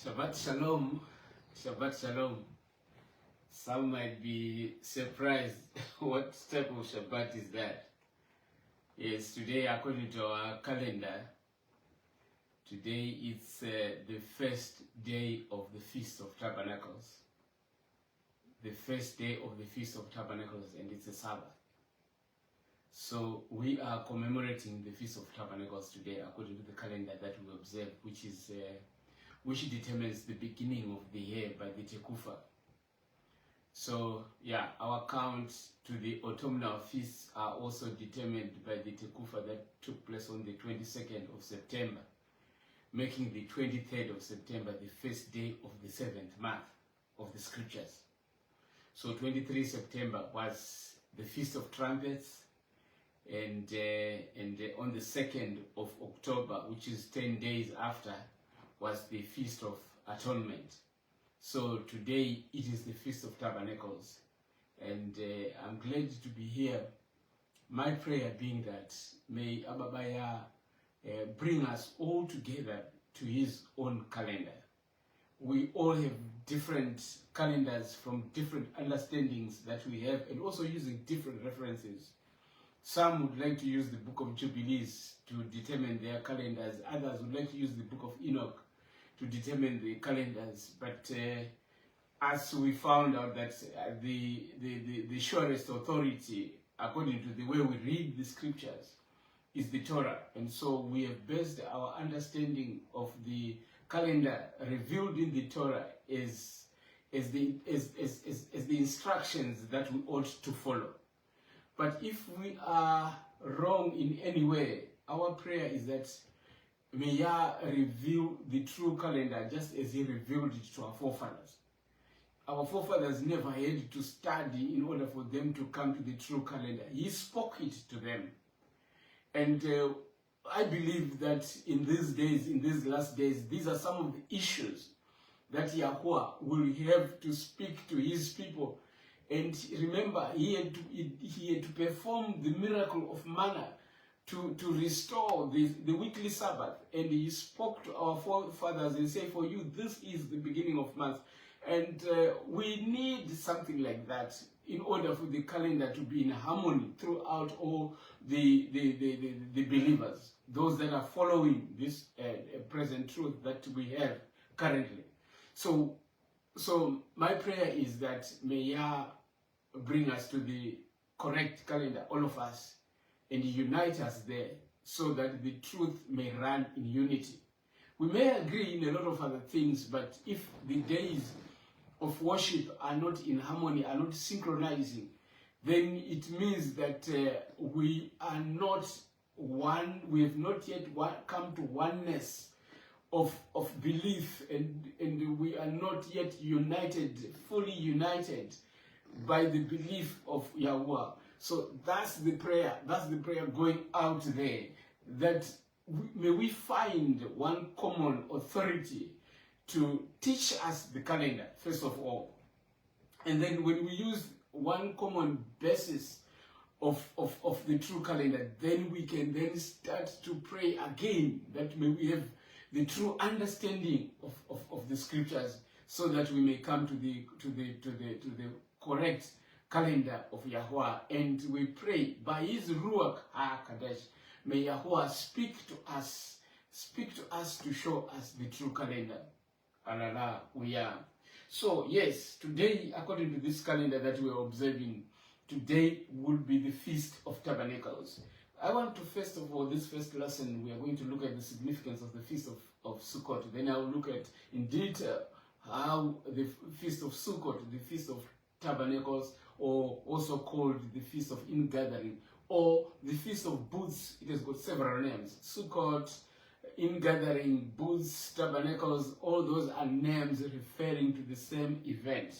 Shabbat Shalom. Shabbat Shalom. Some might be surprised what type of Shabbat is that. Yes, today according to our calendar, today it's the first day of the Feast of Tabernacles. The first day of the Feast of Tabernacles, and it's a Sabbath. So we are commemorating the Feast of Tabernacles today according to the calendar that we observe, which determines the beginning of the year by the Tekufa. So yeah, our count to the autumnal feasts are also determined by the Tekufa that took place on the 22nd of September, making the 23rd of September the first day of the 7th month of the scriptures. So 23 September was the Feast of Trumpets, and on the 2nd of October, which is 10 days after, was the Feast of Atonement. So today it is the Feast of Tabernacles, and I'm glad to be here. My prayer being that may Ababaya bring us all together to his own calendar. We all have different calendars from different understandings that we have, and also using different references. Some would like to use the Book of Jubilees to determine their calendars. Others would like to use the Book of Enoch to determine the calendars. But as we found out that the surest authority, according to the way we read the scriptures, is the Torah. And so we have based our understanding of the calendar revealed in the Torah as the instructions that we ought to follow. But if we are wrong in any way, our prayer is that may Yah reveal the true calendar just as he revealed it to our forefathers. Our forefathers never had to study in order for them to come to the true calendar. He spoke it to them. And I believe that in these days, in these last days, these are some of the issues that Yahweh will have to speak to his people. And remember, he had to perform the miracle of manna to restore the weekly Sabbath. And he spoke to our forefathers and said, for you, this is the beginning of month. And we need something like that in order for the calendar to be in harmony throughout all the believers, those that are following this present truth that we have currently. So my prayer is that may Yah bring us to the correct calendar, all of us, and unite us there so that the truth may run in unity. We may agree in a lot of other things, but if the days of worship are not in harmony, are not synchronizing, then it means that we are not one, we have not yet come to oneness of belief, and we are not yet united, fully united by the belief of Yahweh. So that's the prayer going out there, that may we find one common authority to teach us the calendar, first of all. And then when we use one common basis of the true calendar, then we can then start to pray again that may we have the true understanding of the scriptures, so that we may come to the correct calendar of Yahweh. And we pray by his Ruach HaKadosh, may Yahweh speak to us to show us the true calendar. Alala, we are. So yes, today, according to this calendar that we are observing, today would be the Feast of Tabernacles. I want to, first of all, this first lesson, we are going to look at the significance of the Feast of Sukkot. Then I will look at, in detail, how the Feast of Sukkot, the Feast of Tabernacles, or also called the Feast of Ingathering, or the Feast of Booths. It has got several names. Sukkot, Ingathering, Booths, Tabernacles, all those are names referring to the same event.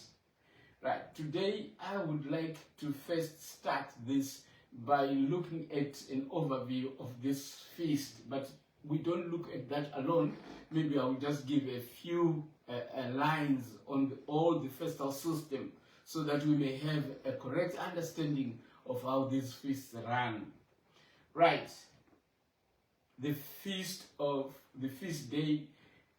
Right, today I would like to first start this by looking at an overview of this feast, but we don't look at that alone. Maybe I will just give a few lines on all the festal system, so that we may have a correct understanding of how these feasts run. Right. The feast day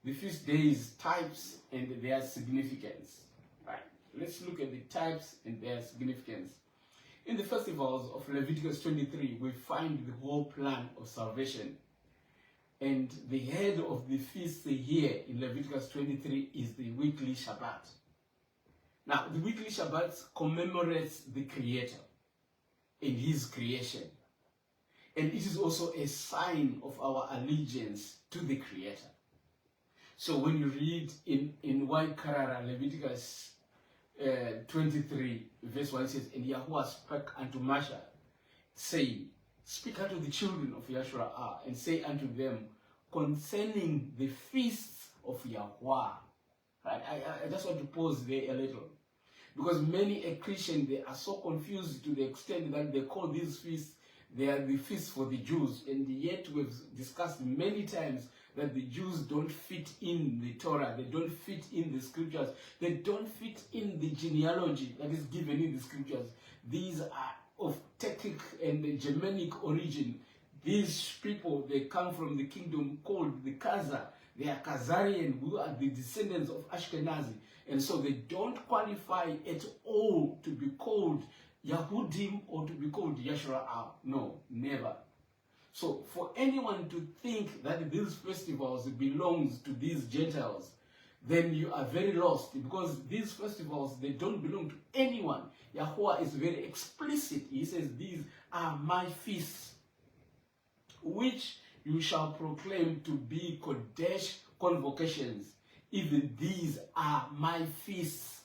the feast days, types, and their significance. Right. Let's look at the types and their significance. In the festivals of Leviticus 23, we find the whole plan of salvation. And the head of the feast here in Leviticus 23 is the weekly Shabbat. Now, the weekly Shabbat commemorates the Creator and His creation. And it is also a sign of our allegiance to the Creator. So when you read in White Karara, Leviticus 23, verse 1 says, and Yahuwah spake unto Mosheh, saying, speak unto the children of Yisra'eel, and say unto them, concerning the feasts of Yahuwah. Right? I just want to pause there a little. Because many a Christian, they are so confused to the extent that they call these feasts, they are the feasts for the Jews. And yet we've discussed many times that the Jews don't fit in the Torah, they don't fit in the scriptures, they don't fit in the genealogy that is given in the scriptures. These are of Tetic and Germanic origin. These people, they come from the kingdom called the Khazar. They are Khazarian, who are the descendants of Ashkenazi. And so they don't qualify at all to be called Yahudim or to be called Yisra'eel. No, never. So for anyone to think that these festivals belongs to these Gentiles, then you are very lost, because these festivals, they don't belong to anyone. Yahuwah is very explicit. He says, these are my feasts, which you shall proclaim to be Kodesh convocations. Even these are my feasts.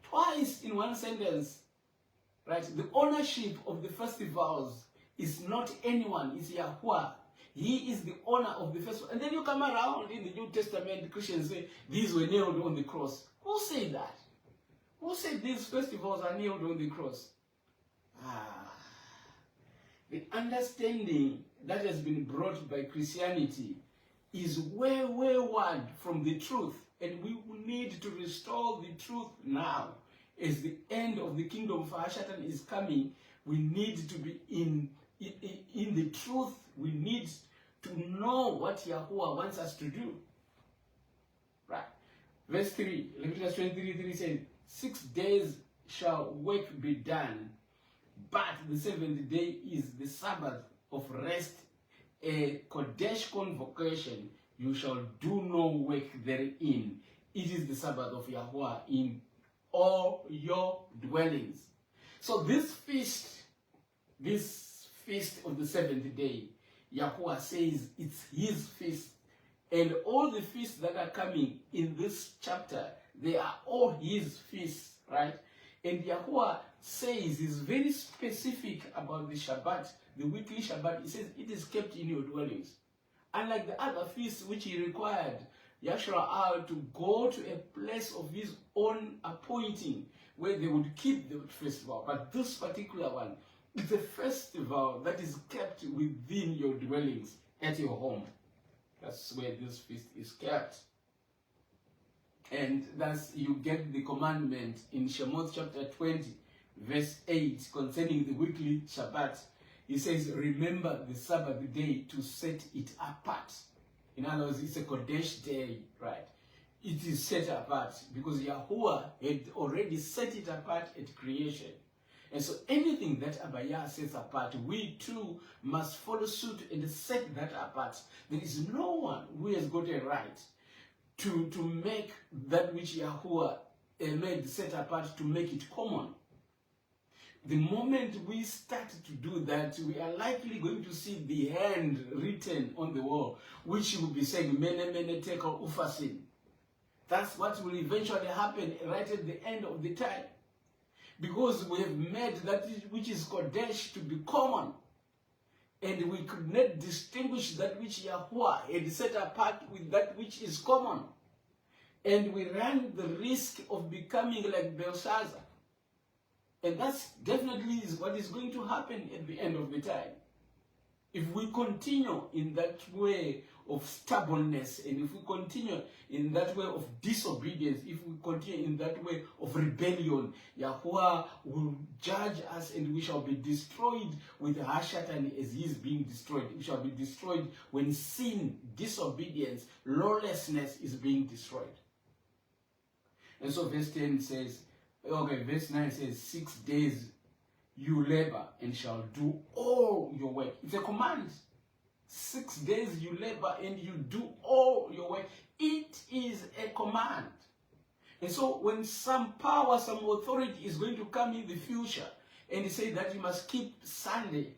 Twice in one sentence. Right? The ownership of the festivals is not anyone, it's Yahuwah. He is the owner of the festival. And then you come around in the New Testament, Christians say, these were nailed on the cross. Who said that? Who said these festivals are nailed on the cross? The understanding that has been brought by Christianity is way wayward from the truth. And we need to restore the truth now. As the end of the kingdom of Ashatan is coming, we need to be in the truth. We need to know what Yahuwah wants us to do. Right. Verse 3, Leviticus 23:3 says, 6 days shall work be done, but the 7th day is the Sabbath of rest, a Kodesh convocation. You shall do no work therein. It is the Sabbath of Yahuwah in all your dwellings. So this feast of the 7th day, Yahuwah says it's his feast. And all the feasts that are coming in this chapter, they are all his feasts, right? And Yahuwah says, he's very specific about the Shabbat, the weekly Shabbat. He says it is kept in your dwellings. Unlike the other feasts which he required Yisra'eel to go to a place of his own appointing where they would keep the festival. But this particular one, it's a festival that is kept within your dwellings, at your home. That's where this feast is kept. And thus you get the commandment in Shemot chapter 20, verse 8, concerning the weekly Shabbat. He says, remember the Sabbath day to set it apart. In other words, it's a Kodesh day, right? It is set apart because Yahuwah had already set it apart at creation. And so anything that Abaya sets apart, we too must follow suit and set that apart. There is no one who has got a right to make that which Yahuwah made set apart, to make it common. The moment we start to do that, we are likely going to see the hand written on the wall, which will be saying, Mene Mene Tekel Ufasin. That's what will eventually happen right at the end of the time. Because we have made that which is Kodesh to be common. And we could not distinguish that which Yahuwah had set apart with that which is common. And we ran the risk of becoming like Belshazzar. And that's definitely is what is going to happen at the end of the time. If we continue in that way of stubbornness, and if we continue in that way of disobedience, if we continue in that way of rebellion, Yahuwah will judge us and we shall be destroyed with Hashatan as he is being destroyed. We shall be destroyed when sin, disobedience, lawlessness is being destroyed. And so verse 10 says, okay, verse 9 says, 6 days you labor and shall do all your work. It's a command. 6 days you labor and you do all your work. It is a command. And so when some power, some authority is going to come in the future and say that you must keep Sunday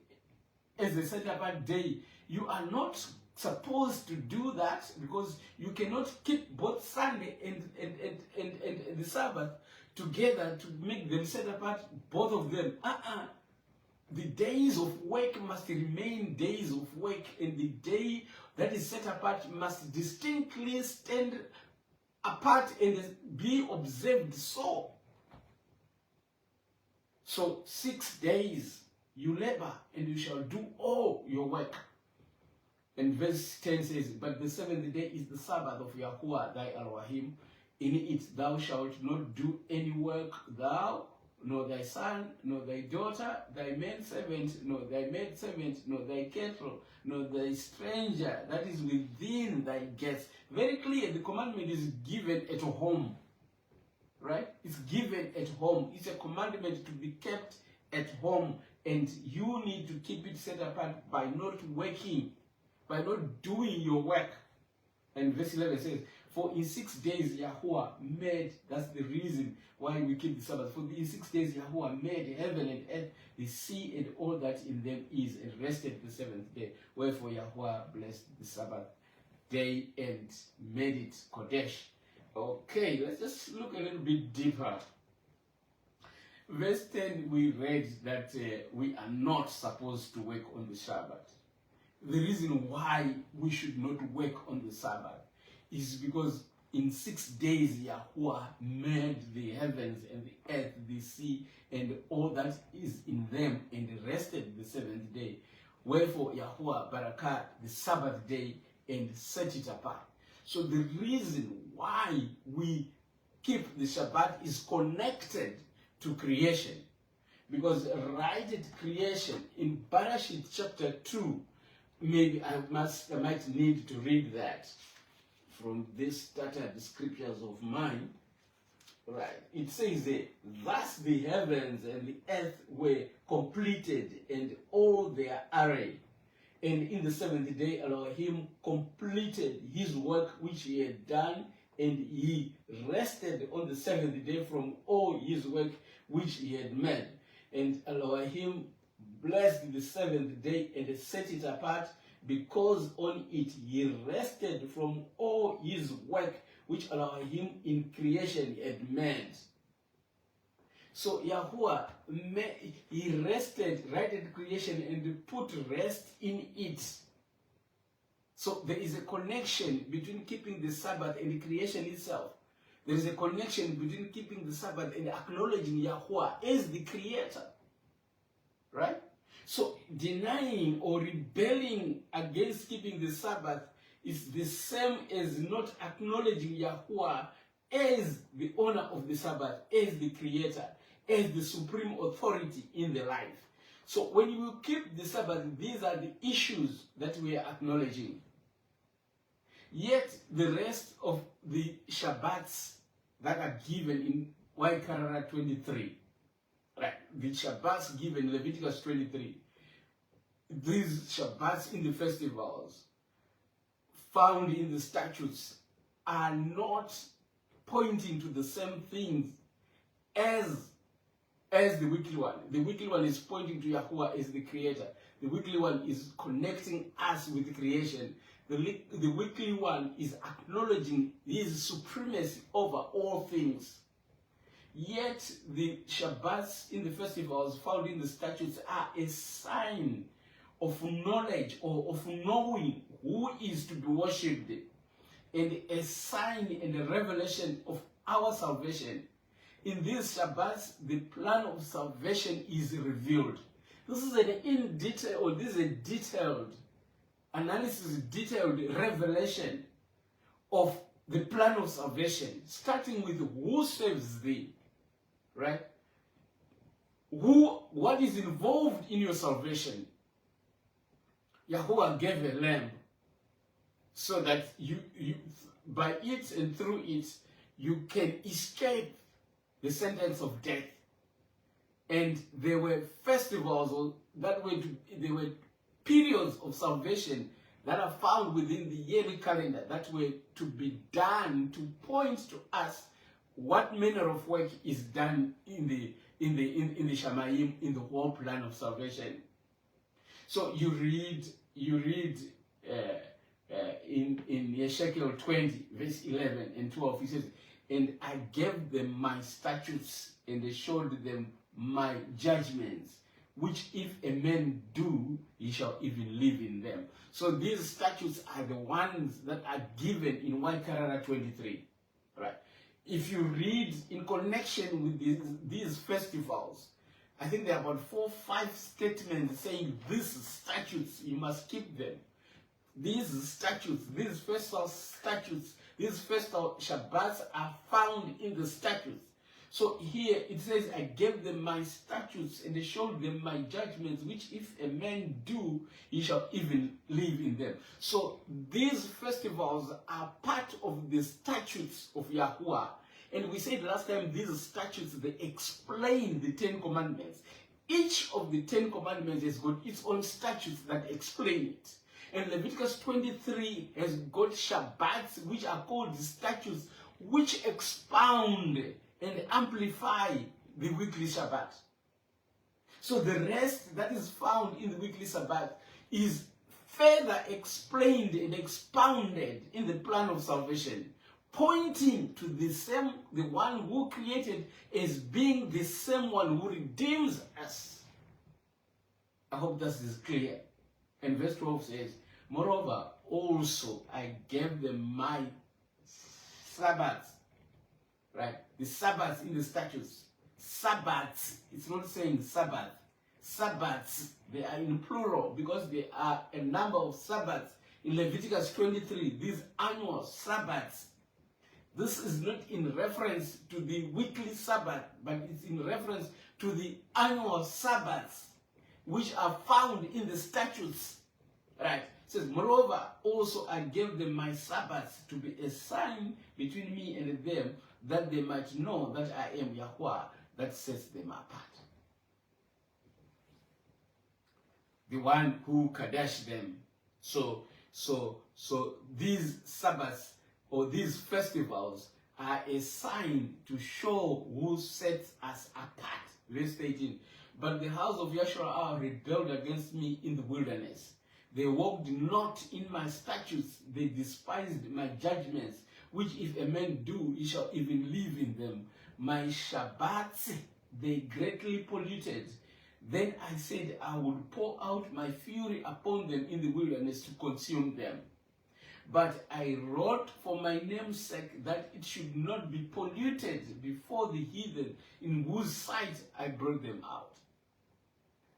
as a set apart day, you are not supposed to do that, because you cannot keep both Sunday and the Sabbath together to make them set apart, both of them. The days of work must remain days of work, and the day that is set apart must distinctly stand apart and be observed so. So 6 days you labor and you shall do all your work. And verse 10 says, but the 7th day is the Sabbath of Yahuwah thy Elohim. In it thou shalt not do any work, thou, nor thy son, nor thy daughter, thy maidservant, nor thy maidservant, nor thy cattle, nor thy stranger that is within thy gates. Very clear, the commandment is given at home. Right? It's given at home. It's a commandment to be kept at home. And you need to keep it set apart by not working, by not doing your work. And verse 11 says, for in 6 days Yahuwah made, that's the reason why we keep the Sabbath. For in 6 days Yahuwah made heaven and earth, the sea and all that in them is, and rested the 7th day. Wherefore Yahuwah blessed the Sabbath day and made it Kodesh. Okay, let's just look a little bit deeper. Verse 10, we read that we are not supposed to work on the Sabbath. The reason why we should not work on the Sabbath is because in 6 days Yahuwah made the heavens and the earth, the sea, and all that is in them, and rested the 7th day. Wherefore Yahuwah barakah the Sabbath day and set it apart. So the reason why we keep the Shabbat is connected to creation. Because right at creation, in Bereshit chapter 2, maybe I might need to read that from this started scriptures of mine. Right. It says that, thus the heavens and the earth were completed, and all their array. And in the 7th day Elohim completed his work which he had done, and he rested on the 7th day from all his work which he had made. And Elohim blessed the 7th day and set it apart, because on it he rested from all his work which Elohim in creation had made. So Yahuwah, he rested right at creation and put rest in it. So there is a connection between keeping the Sabbath and the creation itself. There is a connection between keeping the Sabbath and acknowledging Yahuwah as the creator. Right? So denying or rebelling against keeping the Sabbath is the same as not acknowledging Yahuwah as the owner of the Sabbath, as the creator, as the supreme authority in the life. So when you keep the Sabbath, these are the issues that we are acknowledging. Yet the rest of the Shabbats that are given in Waikara 23, right? The Shabbats given in Leviticus 23, these Shabbats in the festivals found in the statutes are not pointing to the same things as the weekly one. The weekly one is pointing to Yahuwah as the creator. The weekly one is connecting us with the creation. The weekly one is acknowledging his supremacy over all things. Yet the Shabbats in the festivals found in the statutes are a sign of knowledge or of knowing who is to be worshipped, and a sign and a revelation of our salvation. In these Shabbats, the plan of salvation is revealed. This is a detailed analysis, detailed revelation of the plan of salvation, starting with who saves thee, right? What is involved in your salvation? Yahuwah gave a lamb so that you by it and through it, you can escape the sentence of death. And there were festivals there were periods of salvation that are found within the yearly calendar that were to be done to point to us what manner of work is done in the Shamayim, in the whole plan of salvation. So you read in Yisra'eel 20, verse 11 and 12, he says, "And I gave them my statutes, and they showed them my judgments, which if a man do, he shall even live in them." So these statutes are the ones that are given in 1 Karara 23, right? If you read in connection with these festivals, I think there are about 4 or 5 statements saying these statutes, you must keep them. These statutes, these festival statutes, these festival Shabbats are found in the statutes. So here it says, "I gave them my statutes, and they showed them my judgments, which if a man do, he shall even live in them." So these festivals are part of the statutes of Yahuwah. And we said last time, these statutes, they explain the 10 commandments. Each of the 10 commandments has got its own statutes that explain it. And Leviticus 23 has got Shabbats, which are called the statutes, which expound and amplify the weekly Shabbat. So the rest that is found in the weekly Shabbat is further explained and expounded in the plan of salvation, pointing to the one who created as being the same one who redeems us. I hope this is clear. And verse 12 says, "Moreover, also I gave them my Sabbaths." Right? The Sabbaths in the statutes. Sabbaths. It's not saying Sabbath. Sabbaths. They are in plural because there are a number of Sabbaths in Leviticus 23. These annual Sabbaths. This is not in reference to the weekly Sabbath, but it's in reference to the annual Sabbaths, which are found in the statutes. Right? It says, "Moreover, also I gave them my Sabbaths to be a sign between me and them, that they might know that I am Yahuwah, that sets them apart." The one who Kadesh them. So these Sabbaths or these festivals are a sign to show who sets us apart. Verse 18. "But the house of Yisra'eel rebelled against me in the wilderness. They walked not in my statutes, they despised my judgments, which if a man do, he shall even live in them. My Shabbats they greatly polluted. Then I said, I would pour out my fury upon them in the wilderness to consume them. But I wrote for my name's sake that it should not be polluted before the heathen, in whose sight I brought them out."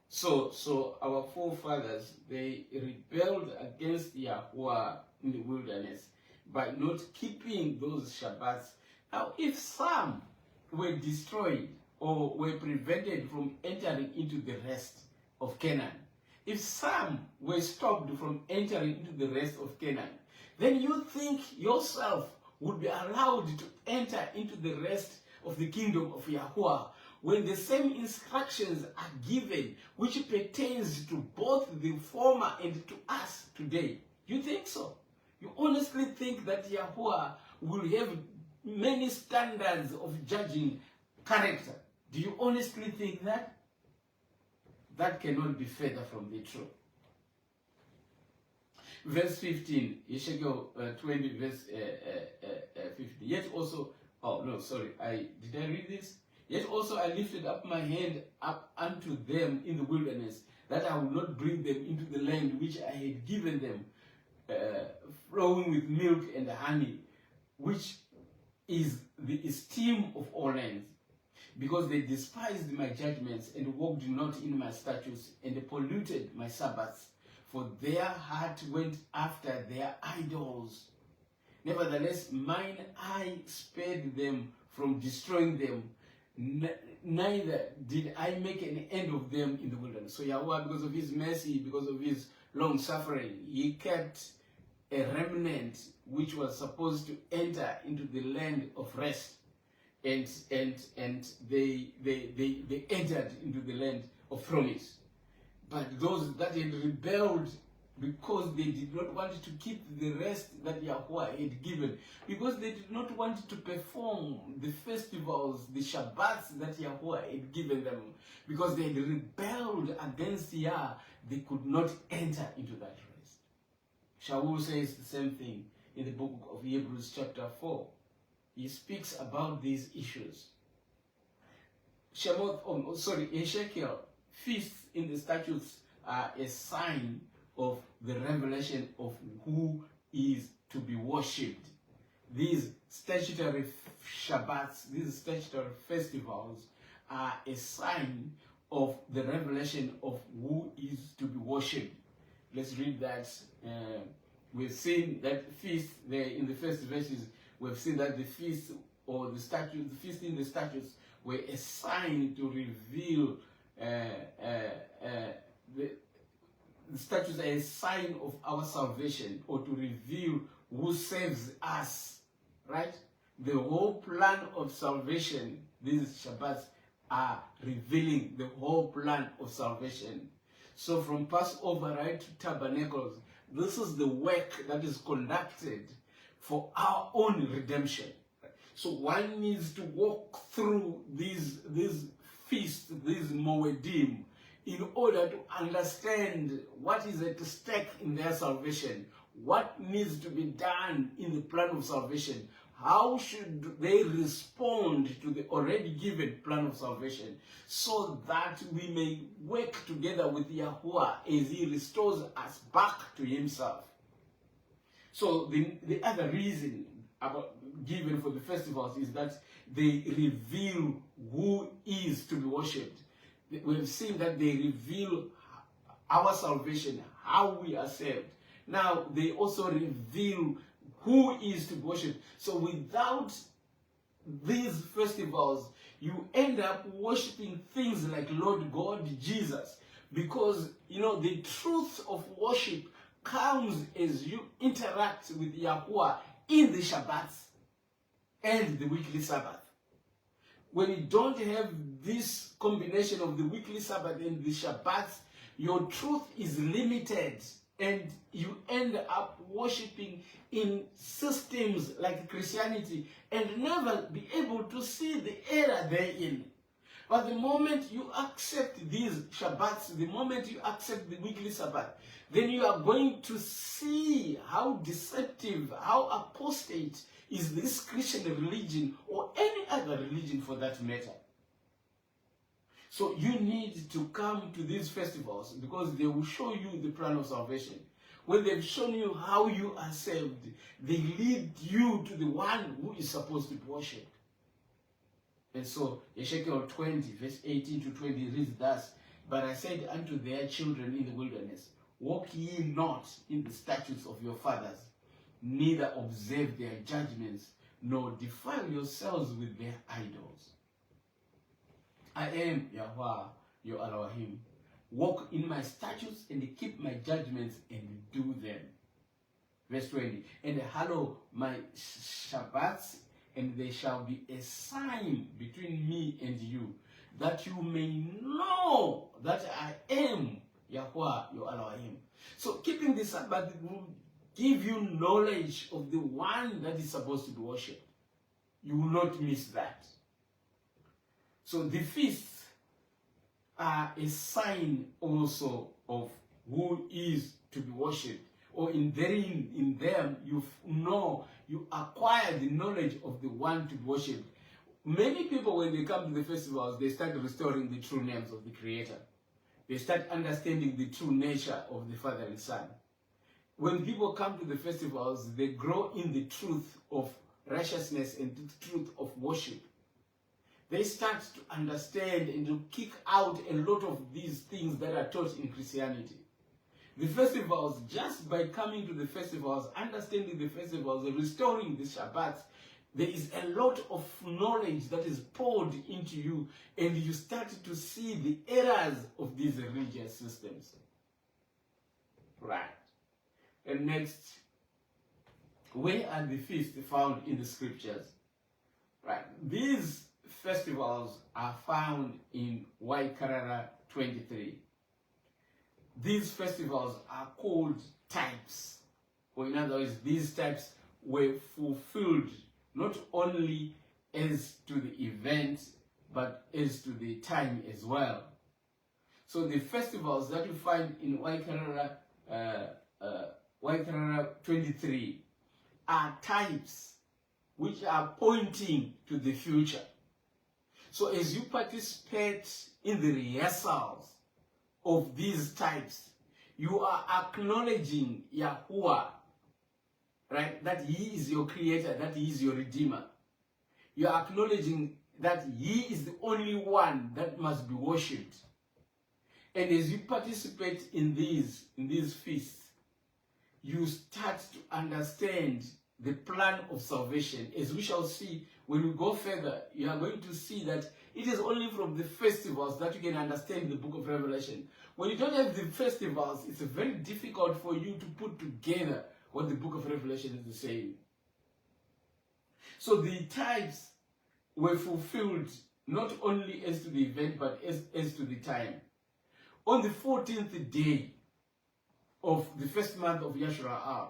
So our forefathers, they rebelled against Yahuwah in the wilderness by not keeping those Shabbats. Now, if some were destroyed or were prevented from entering into the rest of Canaan, if some were stopped from entering into the rest of Canaan, then you think yourself would be allowed to enter into the rest of the kingdom of Yahuwah, when the same instructions are given, which pertains to both the former and to us today. You think so? You honestly think that Yahuwah will have many standards of judging character? Do you honestly think that? That cannot be further from the truth. Verse 15, Yisra'eel 20, verse 15. Yet also, did I read this? Yet also I lifted up my hand up unto them in the wilderness, that I would not bring them into the land which I had given them, flowing with milk and honey, which is the esteem of all lands, because they despised my judgments and walked not in my statutes, and they polluted my Sabbaths. for their heart went after their idols. Nevertheless, mine eye spared them from destroying them, neither did I make an end of them in the wilderness. So Yahweh, because of his mercy, because of his long suffering, he kept a remnant which was supposed to enter into the land of rest, and they entered into the land of promise. But those that had rebelled, because they did not want to keep the rest that Yahweh had given, because they did not want to perform the festivals, the Sabbaths that Yahweh had given them, because they had rebelled against Yah, they could not enter into that rest. Shaul says the same thing in the book of Hebrews chapter 4. He speaks about these issues. Ezekiel, feasts in the statutes are a sign of the revelation of who is to be worshipped. These statutory Shabbats, these statutory festivals are a sign of the revelation of who is to be worshipped. Let's read that. We've seen that feast there in the first verses. We've seen that the feast or the statutes, the feast in the statutes were a sign to reveal the statutes are a sign of our salvation, or to reveal who saves us, right? The whole plan of salvation, these Shabbats are revealing the whole plan of salvation. So from Passover right to Tabernacles, this is the work that is conducted for our own redemption. So one needs to walk through these feasts, these Moedim, in order to understand what is at stake in their salvation, what needs to be done in the plan of salvation, how should they respond to the already given plan of salvation, so that we may work together with Yahweh as he restores us back to himself. So the other reason given for the festivals is that they reveal who is to be worshipped. We've seen that they reveal our salvation, how we are saved. Now, they also reveal who is to be worshipped. So without these festivals, you end up worshiping things like Lord God, Jesus. Because, the truth of worship comes as you interact with Yahweh in the Shabbats and the weekly Sabbath. When you don't have this combination of the weekly Sabbath and the Shabbats, your truth is limited, and you end up worshiping in systems like Christianity and never be able to see the error therein. But the moment you accept these Shabbats, the moment you accept the weekly Sabbath, then you are going to see how deceptive, how apostate is this Christian religion, or any other religion for that matter. So you need to come to these festivals because they will show you the plan of salvation. When they've shown you how you are saved, they lead you to the one who is supposed to be worshipped. And so Ezekiel 20, verse 18 to 20 reads thus, "But I said unto their children in the wilderness, walk ye not in the statutes of your fathers, neither observe their judgments, nor defile yourselves with their idols. I am Yahweh, your Elohim. Walk in my statutes and keep my judgments and do them." Verse 20, "And hallow my Shabbats, and they shall be a sign between me and you, that you may know that I am Yahweh, your Elohim." So keeping the Sabbath will give you knowledge of the one that is supposed to be worshipped. You will not miss that. So the feasts are a sign also of who is to be worshipped. Or in them, you acquire the knowledge of the one to be worshipped. Many people, when they come to the festivals, they start restoring the true names of the Creator. They start understanding the true nature of the Father and Son. When people come to the festivals, they grow in the truth of righteousness and the truth of worship. They start to understand and to kick out a lot of these things that are taught in Christianity. The festivals, just by coming to the festivals, understanding the festivals, restoring the Shabbat, there is a lot of knowledge that is poured into you, and you start to see the errors of these religious systems. Right. And next, where are the feasts found in the scriptures? Right. These festivals are found in Yisra'eel 23. These festivals are called types. Or in other words, these types were fulfilled not only as to the event, but as to the time as well. So the festivals that you find in Yisra'eel 23 are types which are pointing to the future. So as you participate in the rehearsals of these types, you are acknowledging Yahuwah, right? That He is your creator, that He is your redeemer. You are acknowledging that He is the only one that must be worshipped. And as you participate in these feasts, you start to understand the plan of salvation. As we shall see when we go further, you are going to see that it is only from the festivals that you can understand the book of Revelation. When you don't have the festivals, it's very difficult for you to put together what the book of Revelation is saying. So the types were fulfilled not only as to the event, but as to the time. On the 14th day of the first month of Yisra'eel,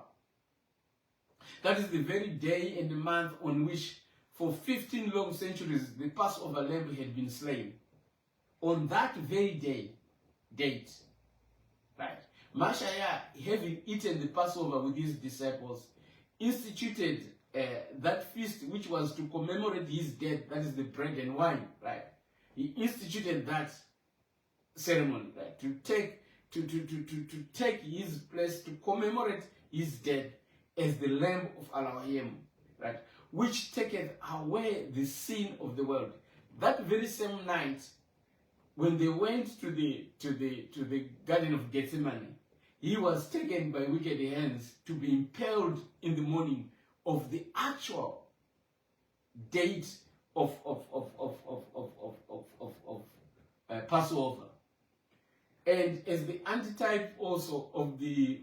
that is the very day and the month on which for 15 long centuries the Passover lamb had been slain. On that very date, right, Mosheh, having eaten the Passover with his disciples, instituted that feast which was to commemorate his death, that is the bread and wine, right? He instituted that ceremony, right, to take his place, to commemorate his death as the Lamb of Elohim, right, which taketh away the sin of the world. That very same night, when they went to the Garden of Gethsemane, he was taken by wicked hands to be impaled in the morning of the actual date of Passover. And as the antitype also of the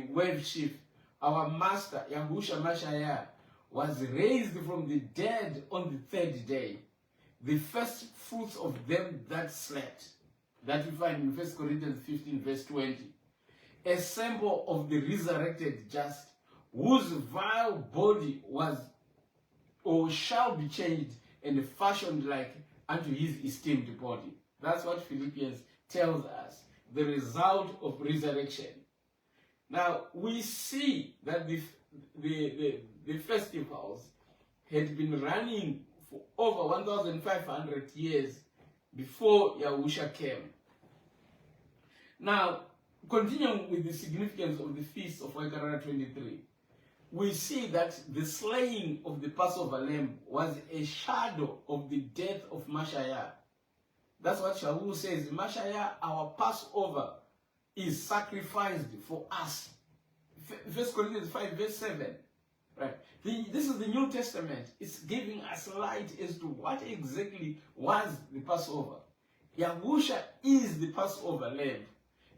worship, our Master, Yahushua Mashiach, was raised from the dead on the third day, the first fruits of them that slept. That we find in 1 Corinthians 15 verse 20. A symbol of the resurrected just, whose vile body was or shall be changed and fashioned like unto his esteemed body. That's what Philippians tells us, the result of resurrection. Now, we see that the festivals had been running for over 1,500 years before Yahusha came. Now, continuing with the significance of the feast of Yisra'eel 23, we see that the slaying of the Passover lamb was a shadow of the death of Mashiach. That's what Shaul says, Mashiach, our Passover, is sacrificed for us. 1 Corinthians 5 verse 7. Right? This is the New Testament. It's giving us light as to what exactly was the Passover. Yahusha is the Passover lamb,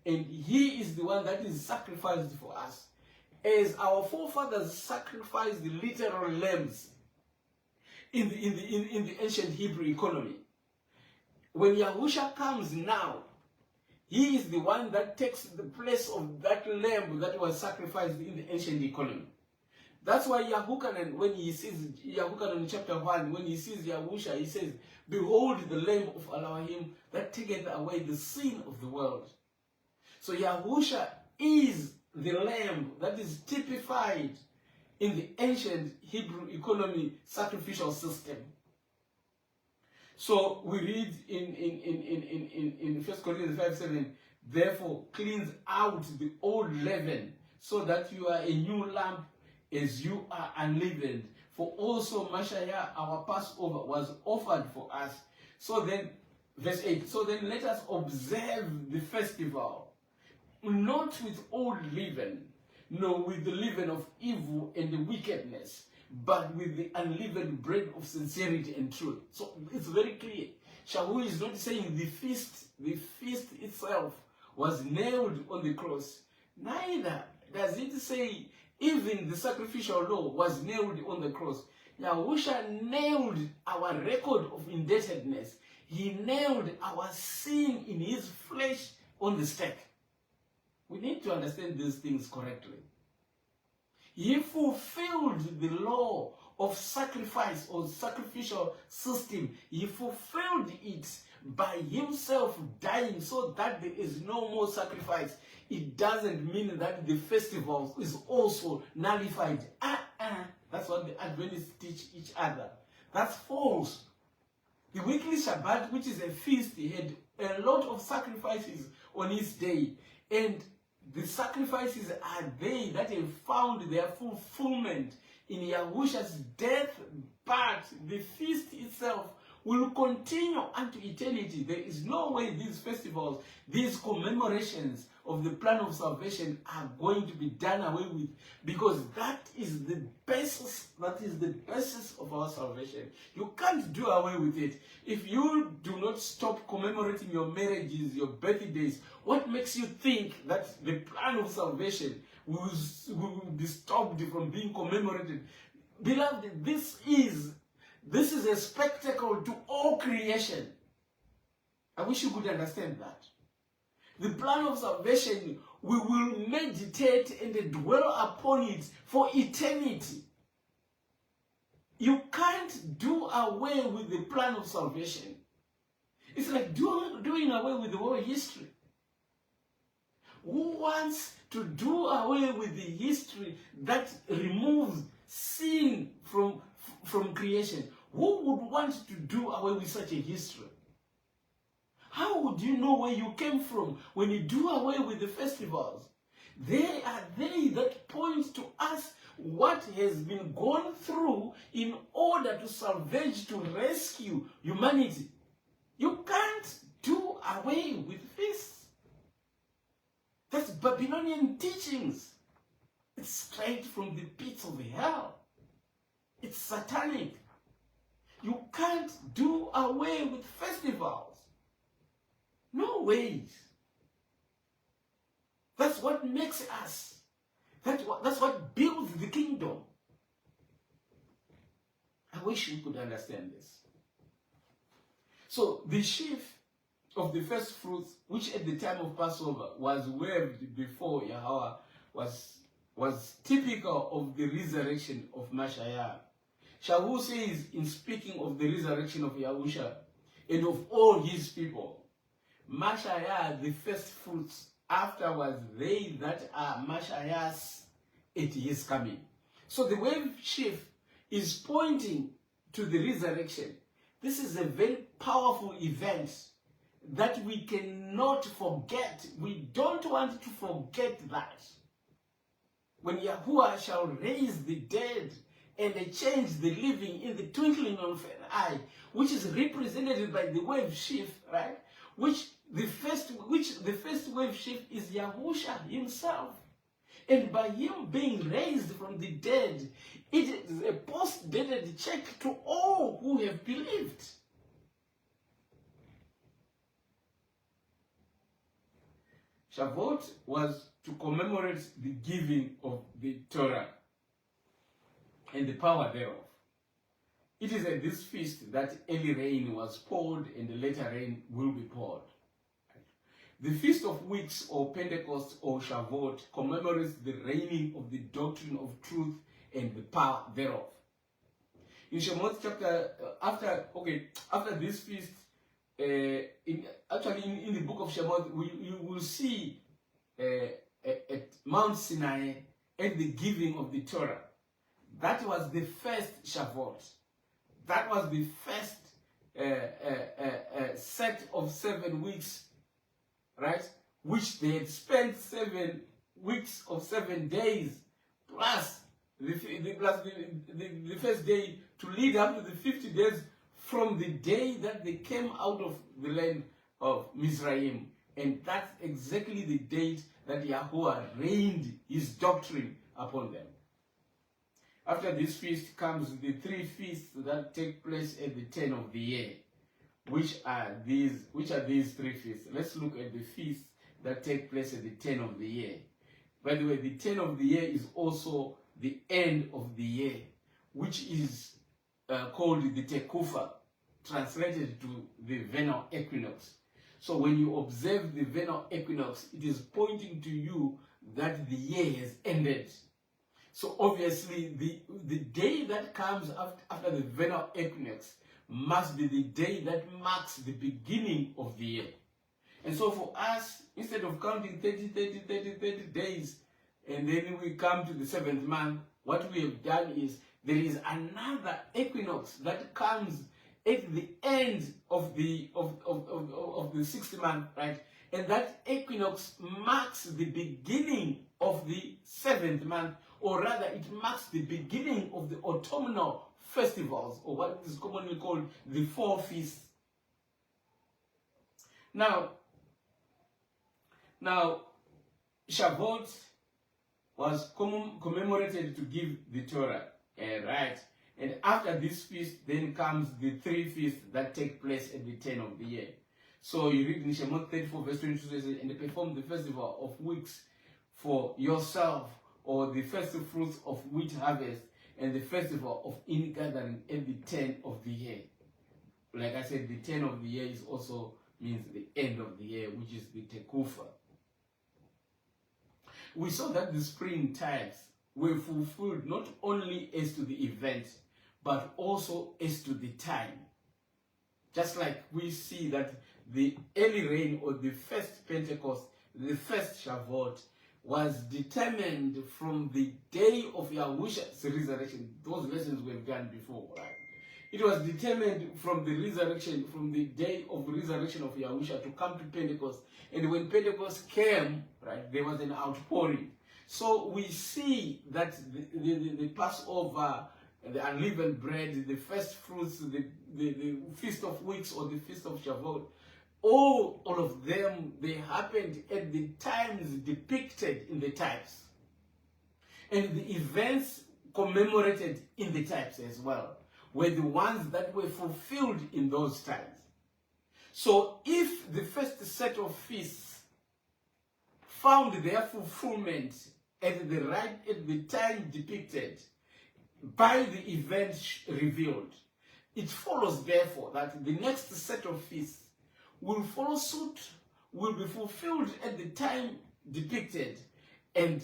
and he is the one that is sacrificed for us. As our forefathers sacrificed the literal lambs in the ancient Hebrew economy, when Yahusha comes now, he is the one that takes the place of that lamb that was sacrificed in the ancient economy. That's why Yahukanan, when he sees, Yahukanan in chapter 1, when he sees Yahusha, he says, behold the Lamb of Elohim that taketh away the sin of the world. So Yahusha is the lamb that is typified in the ancient Hebrew economy sacrificial system. So we read in 1 Corinthians 5:7, therefore cleanse out the old leaven, so that you are a new lump as you are unleavened. For also Mashiach, our Passover, was offered for us. So then, verse 8, so then let us observe the festival not with old leaven, nor with the leaven of evil and the wickedness, but with the unleavened bread of sincerity and truth. So it's very clear. Shavuot is not saying the feast itself was nailed on the cross. Neither does it say even the sacrificial law was nailed on the cross. Yahusha nailed our record of indebtedness. He nailed our sin in his flesh on the stake. We need to understand these things correctly. He fulfilled the law of sacrifice or sacrificial system. He fulfilled it by himself dying so that there is no more sacrifice. It doesn't mean that the festival is also nullified. That's what the Adventists teach each other. That's false. The weekly Shabbat, which is a feast, had a lot of sacrifices on its day. And the sacrifices are they that have found their fulfillment in Yahusha's death, but the feast itself will continue unto eternity. There is no way these festivals, these commemorations of the plan of salvation are going to be done away with, because that is the basis of our salvation. You can't do away with it. If you do not stop commemorating your marriages, your birthdays, what makes you think that the plan of salvation will be stopped from being commemorated? Beloved, this is a spectacle to all creation. I wish you could understand that. The plan of salvation, we will meditate and dwell upon it for eternity. You can't do away with the plan of salvation. It's like doing away with the whole history. Who wants to do away with the history that removes sin from creation? Who would want to do away with such a history? How would you know where you came from when you do away with the festivals? They are they that point to us what has been gone through in order to salvage, to rescue humanity. You can't do away with this. That's Babylonian teachings. It's straight from the pits of hell. It's satanic. You can't do away with festivals. No ways. That's what makes us. That's what builds the kingdom. I wish you could understand this. So the sheaf of the first fruits, which at the time of Passover was waved before Yahweh, was typical of the resurrection of Mosheh. Shavuot says, in speaking of the resurrection of Yahusha and of all his people, Mosheh, the first fruits, afterwards they that are Mosheh's at his coming. So the wave sheaf is pointing to the resurrection. This is a very powerful event that we cannot forget. We don't want to forget that. When Yahuwah shall raise the dead and change the living in the twinkling of an eye, which is represented by the wave sheaf, right? Which the first wave sheaf is Yahusha himself. And by him being raised from the dead, it is a post-dated check to all who have believed. Shavuot was to commemorate the giving of the Torah and the power thereof. It is at this feast that early rain was poured and the later rain will be poured. The Feast of Weeks, or Pentecost, or Shavuot, commemorates the reigning of the doctrine of truth and the power thereof. In Shemot chapter, after this feast, in the book of Shemot, you will see at Mount Sinai and the giving of the Torah. That was the first Shavuot. That was the first set of 7 weeks, right? Which they had spent 7 weeks of 7 days, plus the first day to lead up to the 50 days from the day that they came out of the land of Mizraim. And that's exactly the date that Yahweh rained his doctrine upon them. After this feast comes the 3 feasts that take place at the turn of the year. Which are these 3 feasts? Let's look at the feasts that take place at the turn of the year. By the way, the turn of the year is also the end of the year, which is called the Tekufa, translated to the vernal equinox. So when you observe the vernal equinox, it is pointing to you that the year has ended. So obviously, the day that comes after the vernal equinox must be the day that marks the beginning of the year. And so for us, instead of counting 30 days, and then we come to the 7th month, what we have done is there is another equinox that comes at the end of the 6th month, right? And that equinox marks the beginning of the 7th month, or rather it marks the beginning of the autumnal festivals, or what is commonly called the 4 feasts. Now Shavuot was commemorated to give the Torah, right? And after this feast, then comes the 3 feasts that take place at the turn of the year. So you read in Shemot 34 verse 22, says, and they perform the festival of weeks for yourself, or the first fruits of wheat harvest, and the festival of ingathering at the turn of the year. Like I said, the turn of the year is also means the end of the year, which is the Tekufa. We saw that the spring times were fulfilled not only as to the event, but also as to the time. Just like we see that the early rain, or the first Pentecost, the first Shavuot, was determined from the day of Yahushua's resurrection. Those lessons we've done before, right? It was determined from the resurrection, from the day of resurrection of Yahushua to come to Pentecost. And when Pentecost came, right, there was an outpouring. So we see that the Passover, the unleavened bread, the first fruits, the Feast of Weeks, or the Feast of Shavuot, all of them, they happened at the times depicted in the types. And the events commemorated in the types as well were the ones that were fulfilled in those times. So if the first set of feasts found their fulfillment at the time depicted by the event revealed, it follows therefore that the next set of feasts will follow suit, will be fulfilled at the time depicted, and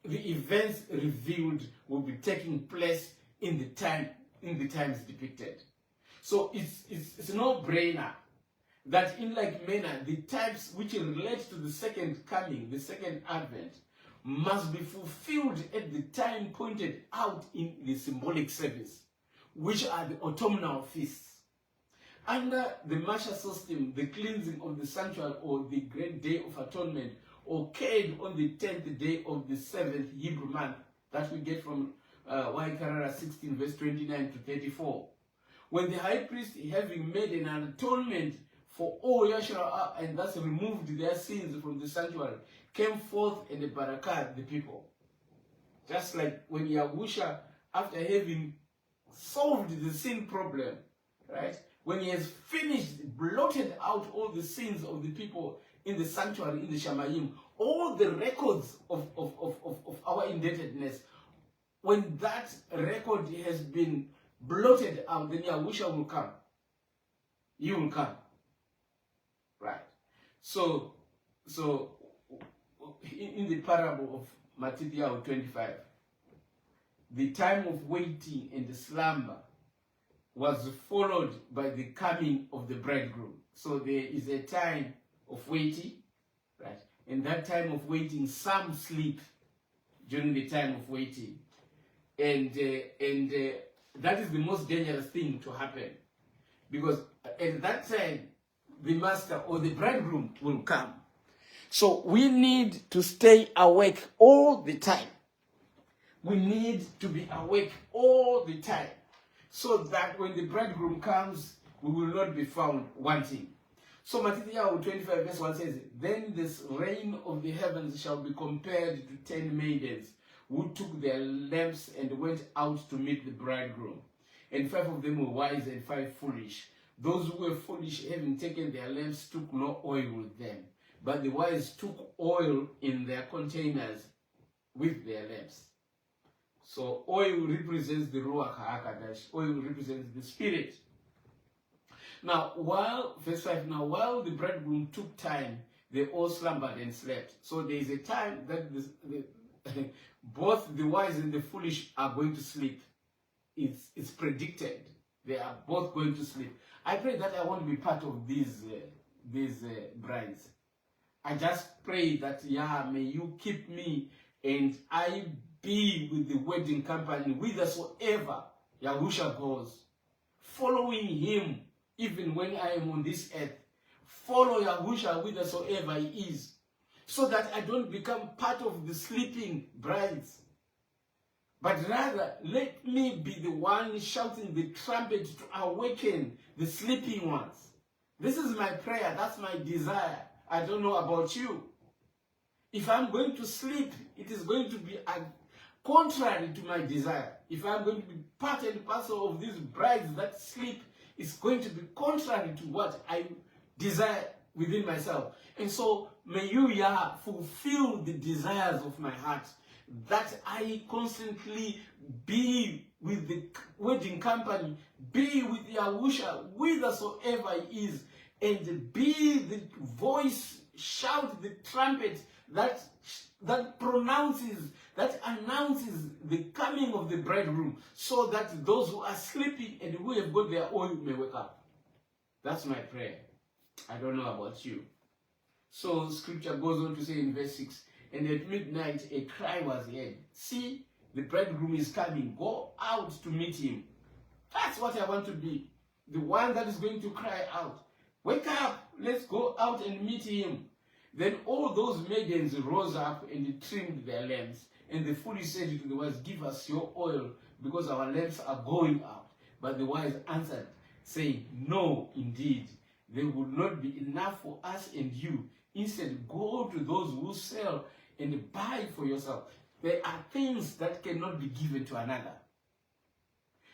the events revealed will be taking place in the times depicted. So it's a no-brainer that in like manner, the types which relate to the second coming, the second advent, must be fulfilled at the time pointed out in the symbolic service, which are the autumnal feasts. Under the Mosheh system, the cleansing of the sanctuary, or the great day of atonement, occurred on the 10th day of the 7th Hebrew month. That we get from Yisra'ЄL 16 verse 29 to 34. When the high priest, having made an atonement for all Yisra'ЄL, and thus removed their sins from the sanctuary, came forth and barakat the people. Just like when Yahushua, after having solved the sin problem, right? When he has finished, blotted out all the sins of the people in the sanctuary, in the Shamayim, all the records of our indebtedness, when that record has been blotted out, then Yahushua will come. He will come. Right? So in the parable of Matthew 25, the time of waiting and the slumber was followed by the coming of the bridegroom. So there is a time of waiting, right? In that time of waiting, some sleep during the time of waiting. And that is the most dangerous thing to happen. Because at that time, the master or the bridegroom will come. So we need to stay awake all the time. We need to be awake all the time, so that when the bridegroom comes, we will not be found wanting. So Matthew 25 verse 1 says, then this reign of the heavens shall be compared to 10 maidens who took their lamps and went out to meet the bridegroom. And 5 of them were wise and 5 foolish. Those who were foolish, having taken their lamps, took no oil with them. But the wise took oil in their containers with their lamps. So oil represents the Ruach HaKodesh. Oil represents the Spirit. Now, verse 5, now while the bridegroom took time, they all slumbered and slept. So there is a time that both the wise and the foolish are going to sleep. It's predicted. They are both going to sleep. I pray that I won't be part of these brides. I just pray that, may you keep me and I be with the wedding company whithersoever Yahusha goes, following him even when I am on this earth. Follow Yahusha whithersoever he is, so that I don't become part of the sleeping brides. But rather, let me be the one shouting the trumpet to awaken the sleeping ones. This is my prayer. That's my desire. I don't know about you. If I'm going to sleep, it is going to be contrary to my desire. If I'm going to be part and parcel of these brides that sleep, it's going to be contrary to what I desire within myself. And so, may you, Yah, fulfill the desires of my heart, that I constantly be with the wedding company, be with Yahusha, whithersoever he is, and be the voice, shout the trumpet that announces the coming of the bridegroom, so that those who are sleeping and who have got their oil may wake up. That's my prayer. I don't know about you. So scripture goes on to say in verse 6, and at midnight a cry was heard. See, the bridegroom is coming. Go out to meet him. That's what I want to be. The one that is going to cry out. Wake up, let's go out and meet him. Then all those maidens rose up and trimmed their lamps. And the foolish said to the wise, give us your oil, because our lamps are going out. But the wise answered, saying, no, indeed, there would not be enough for us and you. Instead, go to those who sell and buy for yourself. There are things that cannot be given to another.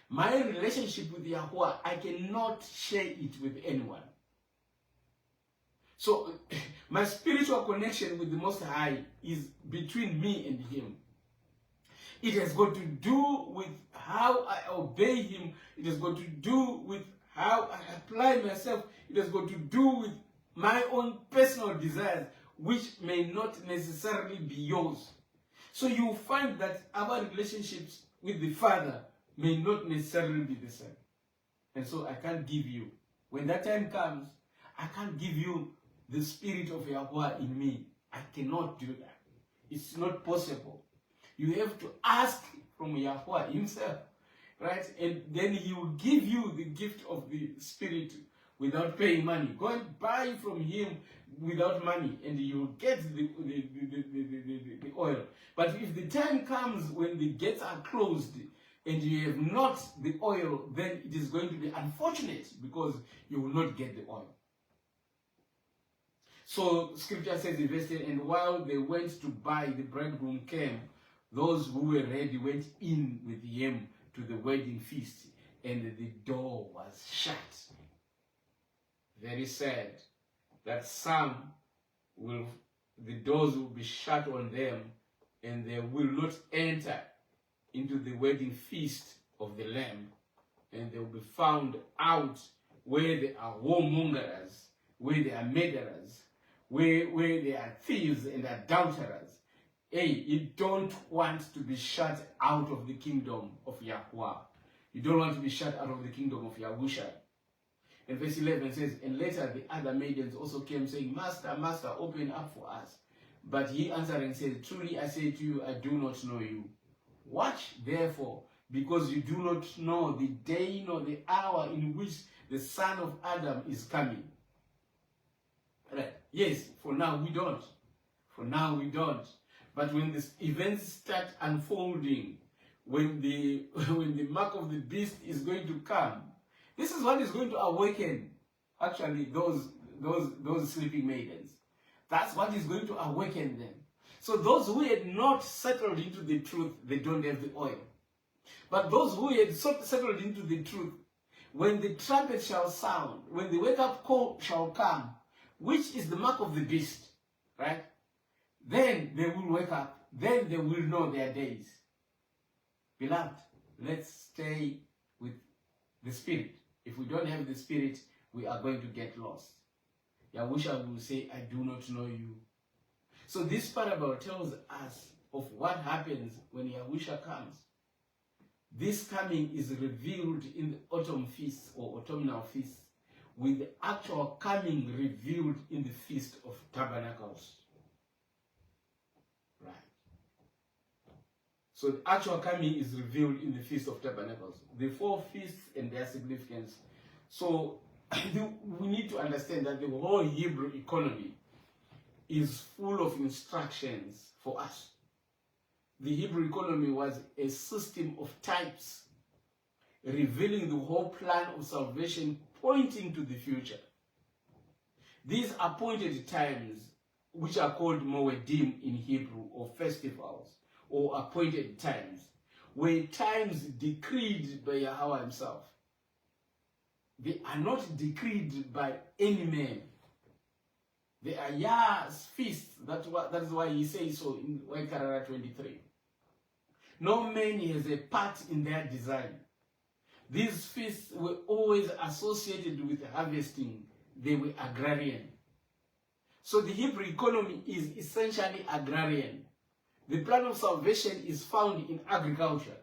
My relationship with Yahuwah, I cannot share it with anyone. So, my spiritual connection with the Most High is between me and him. It has got to do with how I obey him. It has got to do with how I apply myself. It has got to do with my own personal desires, which may not necessarily be yours. So you find that our relationships with the Father may not necessarily be the same. And so I can't give you, when that time comes, I can't give you the spirit of Yahuwah in me. I cannot do that. It's not possible. You have to ask from Yahuwah himself, right? And then he will give you the gift of the spirit without paying money. Go and buy from him without money, and you will get the oil. But if the time comes when the gates are closed and you have not the oil, then it is going to be unfortunate, because you will not get the oil. So scripture says in verse 10, and while they went to buy, the bridegroom came. Those who were ready went in with him to the wedding feast, and the door was shut. Very sad that the doors will be shut on them, and they will not enter into the wedding feast of the Lamb, and they will be found out where there are warmongers, where there are murderers, where there are thieves and adulterers. Hey, you don't want to be shut out of the kingdom of Yahuwah. You don't want to be shut out of the kingdom of Yahusha. And verse 11 says, and later the other maidens also came, saying, Master, Master, open up for us. But he answering said, truly I say to you, I do not know you. Watch therefore, because you do not know the day nor the hour in which the Son of Adam is coming. Right? Yes, for now we don't. For now we don't. But when the events start unfolding, when the mark of the beast is going to come, this is what is going to awaken actually those those sleeping maidens. That's what is going to awaken them. So those who had not settled into the truth, they don't have the oil. But those who had settled into the truth, when the trumpet shall sound, when the wake-up call shall come, which is the mark of the beast, right? Then they will wake up. Then they will know their days. Beloved, let's stay with the Spirit. If we don't have the Spirit, we are going to get lost. Yahushua will say, I do not know you. So this parable tells us of what happens when Yahushua comes. This coming is revealed in the autumn feast or autumnal feast, with the actual coming revealed in the Feast of Tabernacles. Right. So the actual coming is revealed in the Feast of Tabernacles. The 4 feasts and their significance. So we need to understand that the whole Hebrew economy is full of instructions for us. The Hebrew economy was a system of types, revealing the whole plan of salvation, pointing to the future. These appointed times, which are called moedim in Hebrew, or festivals, or appointed times, were times decreed by Yahweh himself. They are not decreed by any man. They are Yah's feasts. That is why he says so in 1 Corinthians 23. No man has a part in their design. These feasts were always associated with harvesting. They were agrarian. So the Hebrew economy is essentially agrarian. The plan of salvation is found in agriculture.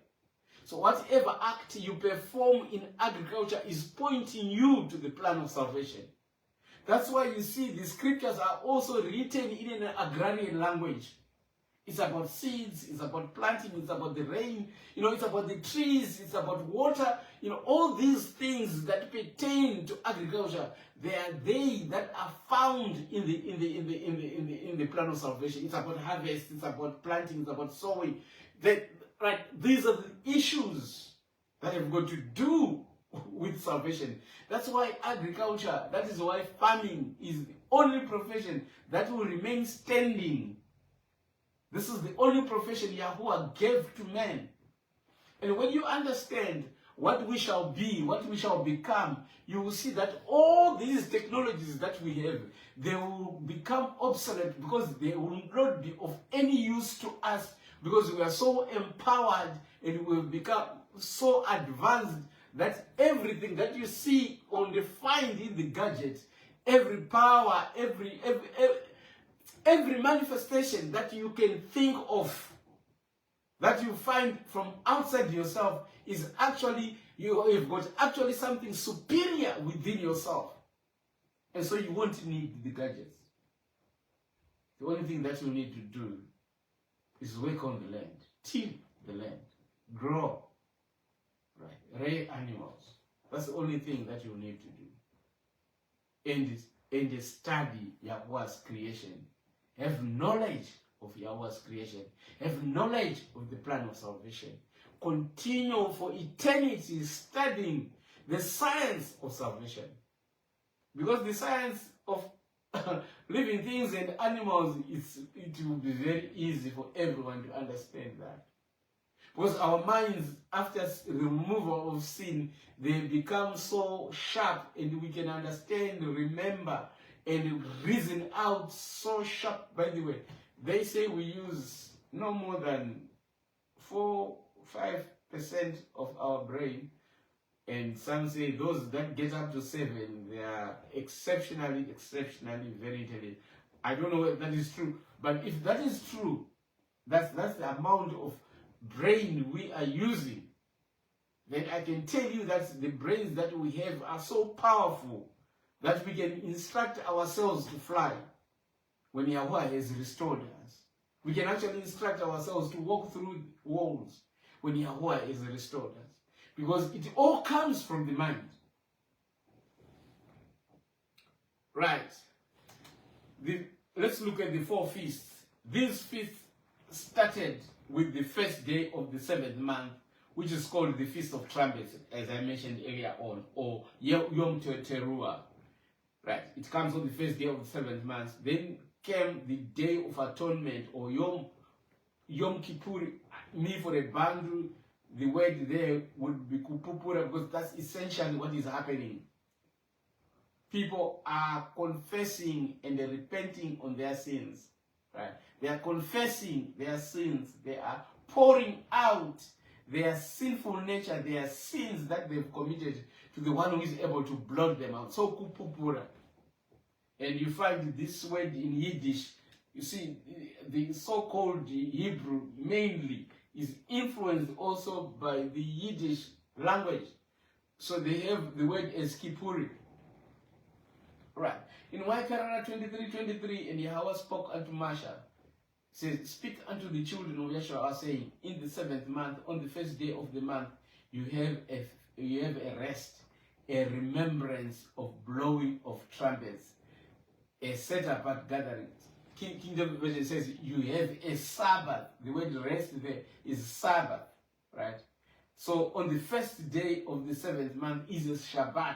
So whatever act you perform in agriculture is pointing you to the plan of salvation. That's why you see the scriptures are also written in an agrarian language. It's about seeds, it's about planting, it's about the rain, it's about the trees, it's about water, all these things that pertain to agriculture, they are that are found in the plan of salvation. It's about harvest, it's about planting, it's about sowing. These are the issues that have got to do with salvation. That's why agriculture, that is why farming is the only profession that will remain standing. This is the only profession Yahuwah gave to man. And when you understand what we shall be, what we shall become, you will see that all these technologies that we have, they will become obsolete because they will not be of any use to us, because we are so empowered and we have become so advanced that everything that you see find in the gadget, every power, every manifestation that you can think of, that you find from outside yourself, is actually, you've got actually something superior within yourself. And so you won't need the gadgets. The only thing that you need to do is work on the land, till the land, grow, rear animals. That's the only thing that you need to do. And study Yahweh's creation. Have knowledge of Yahweh's creation. Have knowledge of the plan of salvation. Continue for eternity studying the science of salvation. Because the science of living things and animals, it will be very easy for everyone to understand that. Because our minds, after removal of sin, they become so sharp, and we can understand, remember, and reason out so sharp. By the way, they say we use no more than 4-5% of our brain, and some say those that get up to 7, they are exceptionally very intelligent. I don't know if that is true, but if that is true, that's the amount of brain we are using, then I can tell you that the brains that we have are so powerful that we can instruct ourselves to fly when Yahweh has restored us. We can actually instruct ourselves to walk through walls when Yahweh has restored us. Because it all comes from the mind. Right. Let's look at the 4 feasts. These feasts started with the first day of the 7th month, which is called the Feast of Trumpets, as I mentioned earlier on, or Yom Teruah. Right. It it comes on the first day of the 7th month. Then came the Day of Atonement, or Yom Kippur. Me for a bundle, the word there would be kupupura, because that's essentially what is happening. People are confessing and repenting on their sins. Right? They are confessing their sins. They are pouring out their sinful nature, their sins that they've committed, to the one who is able to blot them out. So kupupura. And you find this word in Yiddish. You see, the so-called Hebrew mainly is influenced also by the Yiddish language. So they have the word as Kippuri. Right. In Yisra'eel 23:23, and Yahweh spoke unto Mosheh, says, speak unto the children of Yisrael, saying, in the 7th month, on the first day of the month, you have a rest, a remembrance of blowing of trumpets, a set apart gathering. King James Version says you have a Sabbath. The word rest there is Sabbath, right? So on the first day of the 7th month is a Shabbat,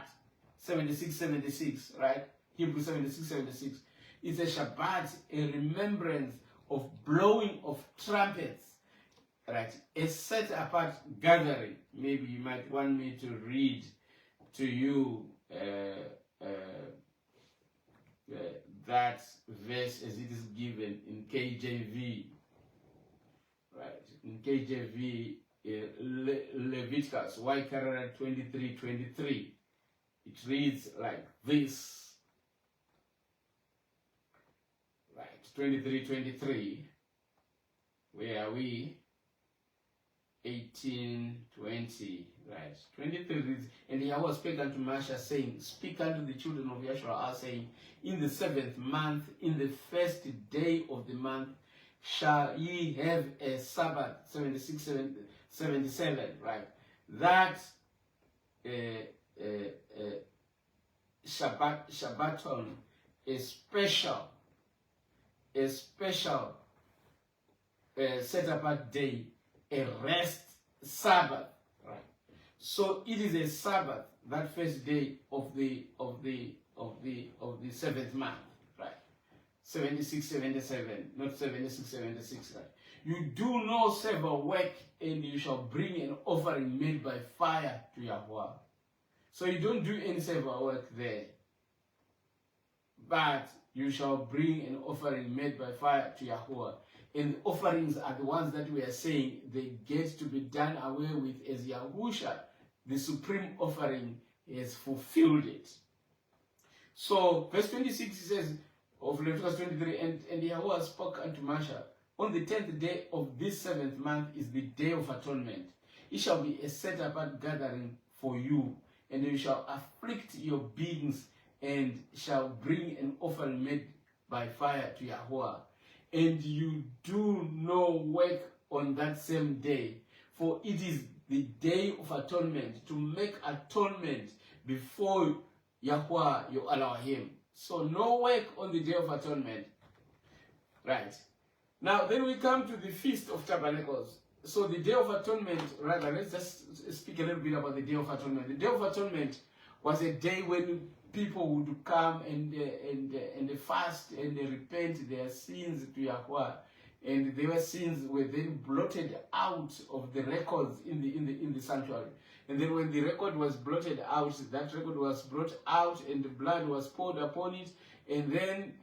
76, right? Hebrew 76. It's a Shabbat, a remembrance of blowing of trumpets, right? A set apart gathering. Maybe you might want me to read to you that verse as it is given in KJV, right? In KJV, Leviticus, Yisra'eel 23:23. It reads like this, right? 23:23. Where are we? 18:20, right? 23 reads, and Yahweh spake unto Mosheh, saying, speak unto the children of Yisrael, saying, in the 7th month, in the first day of the month, shall ye have a Sabbath, 77, right? That Shabbaton, a special set apart day, a rest Sabbath, right? So it is a Sabbath, that first day of the 7th month, right? 76, not 76, right? You do no servile work, and you shall bring an offering made by fire to Yahweh. So you don't do any servile work there, but you shall bring an offering made by fire to Yahweh. And offerings are the ones that we are saying they get to be done away with, as Yahusha, the supreme offering, has fulfilled it. So verse 26 says of Leviticus 23, and Yahweh spoke unto Mosheh, on the 10th day of this 7th month is the day of atonement. It shall be a set apart gathering for you, and you shall afflict your beings, and shall bring an offering made by fire to Yahweh. And you do no work on that same day, for it is the day of atonement, to make atonement before Yahweh your Elohim. So no work on the day of atonement. Right. Now then we come to the Feast of Tabernacles. So the Day of Atonement, rather, let's just speak a little bit about the Day of Atonement. The Day of Atonement was a day when people would come and fast and repent their sins to Yahweh, and their sins were then blotted out of the records in the sanctuary. And then when the record was blotted out, that record was brought out, and the blood was poured upon it, and then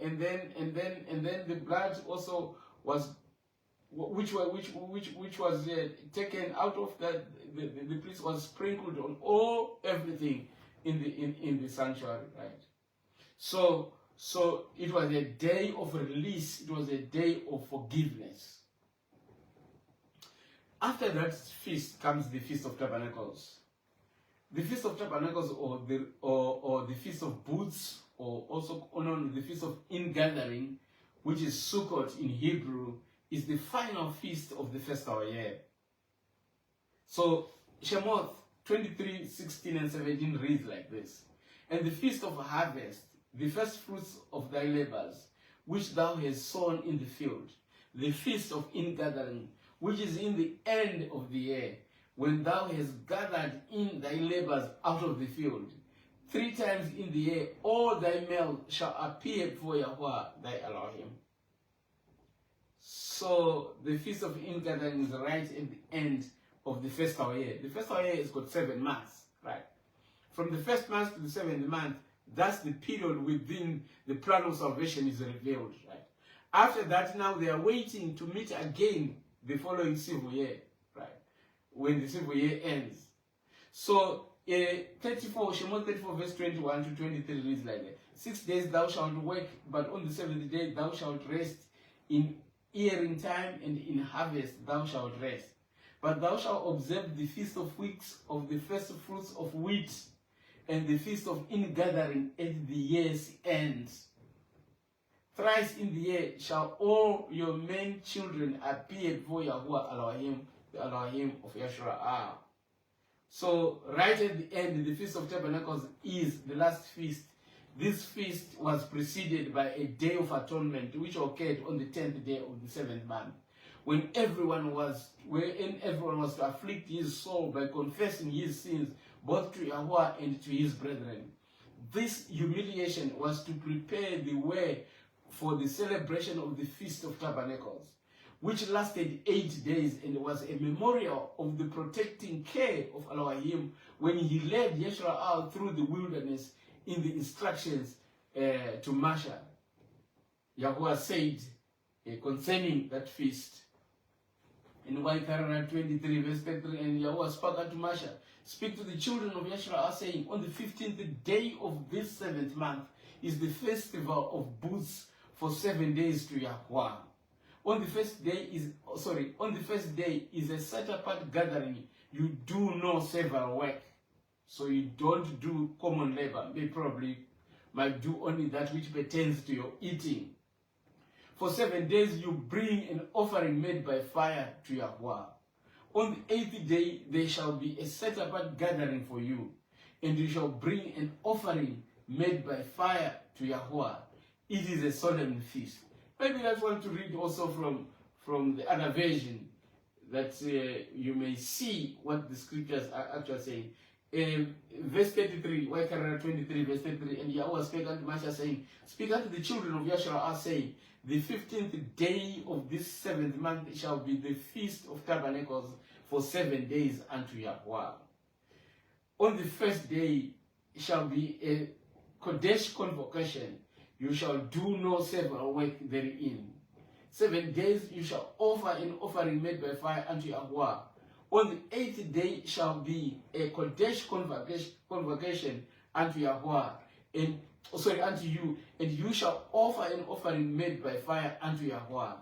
the blood also was, which was taken out of that, the priest was sprinkled on everything in the sanctuary, right? So it was a day of release. It was a day of forgiveness. After that feast comes the Feast of Tabernacles. The Feast of Tabernacles, or the Feast of Booths, or also known as the Feast of Ingathering, which is Sukkot in Hebrew, is the final feast of the festival year. So Shemoth 23, 16, and 17 reads like this. And the feast of harvest, the first fruits of thy labors, which thou hast sown in the field, the feast of ingathering, which is in the end of the year, when thou hast gathered in thy labors out of the field, 3 times in the year, all thy males shall appear before Yahuwah thy Elohim. So the Feast of Ingathering is right at the end of the first year. The first year has got 7 months, right? From the first month to the 7th month, that's the period within the plan of salvation is revealed, right? After that, now they are waiting to meet again the following civil year, right? When the civil year ends. So 34, Shemot 34 verse 21 to 23 reads like that. 6 days thou shalt work, but on the 7th day thou shalt rest. In earing time and in harvest thou shalt rest. But thou shalt observe the feast of weeks of the first fruits of wheat, and the feast of ingathering at the year's end. Thrice in the year shall all your men children appear before Yahuwah Elohim, the Elohim of Yisra'ЄL. So right at the end, the Feast of Tabernacles is the last feast. This feast was preceded by a Day of Atonement, which occurred on the 10th day of the 7th month, when everyone was to afflict his soul by confessing his sins, both to Yahuwah and to his brethren. This humiliation was to prepare the way for the celebration of the Feast of Tabernacles, which lasted 8 days and was a memorial of the protecting care of Elohim when he led Yisra'ЄL through the wilderness in the instructions to Mosheh. Yahuwah said concerning that feast in 23 verse 33, and Yahuwah spoke unto Mosheh, speak to the children of Yisra'ЄL, saying, on the 15th day of this 7th month is the festival of booths for 7 days to Yahuwah. On the first day is a set apart gathering. You do no servile work. So you don't do common labor. You probably might do only that which pertains to your eating. For 7 days you bring an offering made by fire to Yahuwah. On the 8th day there shall be a set apart gathering for you, and you shall bring an offering made by fire to Yahuwah. It is a solemn feast. Maybe I want to read also from the other version, that you may see what the scriptures are actually saying. Verse 33, 23 verse 33, and Yahuwah spake unto Mosheh, saying, speak unto the children of Yisra'ЄL, saying, the 15th day of this 7th month shall be the Feast of Tabernacles for 7 days unto Yahuwah. On the first day shall be a Kodesh convocation. You shall do no servile work therein. 7 days you shall offer an offering made by fire unto Yahuwah. On the 8th day shall be a Kodesh convocation unto Yahuwah, unto you, and you shall offer an offering made by fire unto Yahuwah.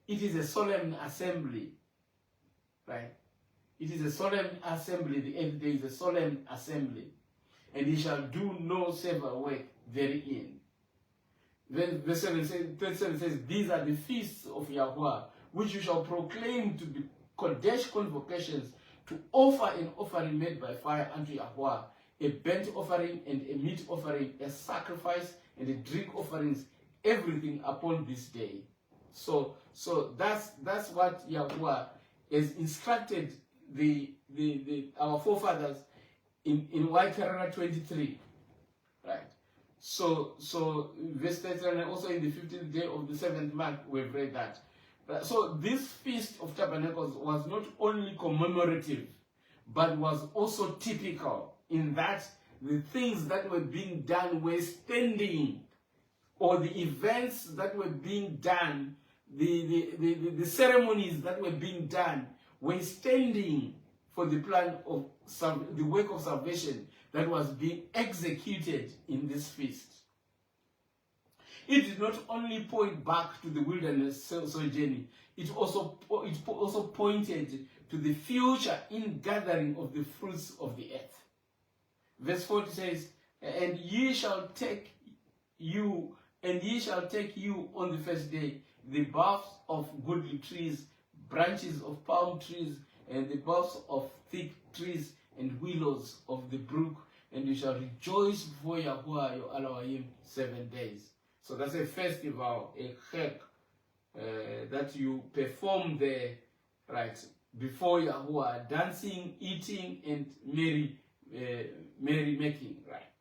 It is a solemn assembly, right? It is a solemn assembly. The 8th day is a solemn assembly, and ye shall do no servile work therein. Then verse 37 says, these are the feasts of Yahuwah, which you shall proclaim to be Kodesh convocations, to offer an offering made by fire unto Yahuwah, a burnt offering and a meat offering, a sacrifice and a drink offerings, everything upon this day. So that's what Yahuwah has instructed our forefathers in Yisra'ЄL 23, right? So verse 39, also in the 15th day of the 7th month, we've read that. So this Feast of Tabernacles was not only commemorative, but was also typical, in that the things that were being done were standing, or the events that were being done, the ceremonies that were being done were standing for the plan of the work of salvation that was being executed in this feast. It did not only point back to the wilderness sojourning, it also pointed to the future ingathering of the fruits of the earth. Verse 40 says, and ye shall take you on the first day the boughs of goodly trees, branches of palm trees, and the boughs of thick trees and willows of the brook, and you shall rejoice before Yahuwah your Elohim 7 days. So that's a festival, a chek, that you perform there, right, before Yahuwah, dancing, eating, and merry making, right?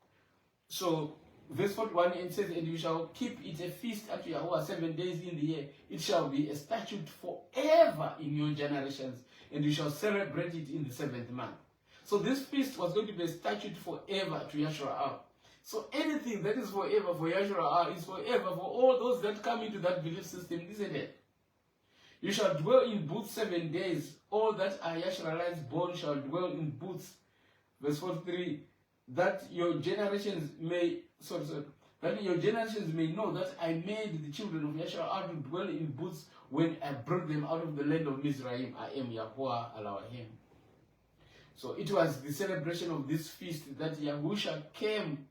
So verse 41, it says, and you shall keep it a feast unto Yahweh 7 days in the year. It shall be a statute forever in your generations, and you shall celebrate it in the 7th month. So this feast was going to be a statute forever to Yisra'eel. So anything that is forever for Yisra'eel is forever for all those that come into that belief system, isn't it? You shall dwell in booths 7 days. All that are Yisraelites born shall dwell in booths. Verse 43, that your generations may that your generations may know that I made the children of Yisrael to dwell in booths when I brought them out of the land of Mizraim. I am Yahweh Elohim. So it was the celebration of this feast that Yahusha came,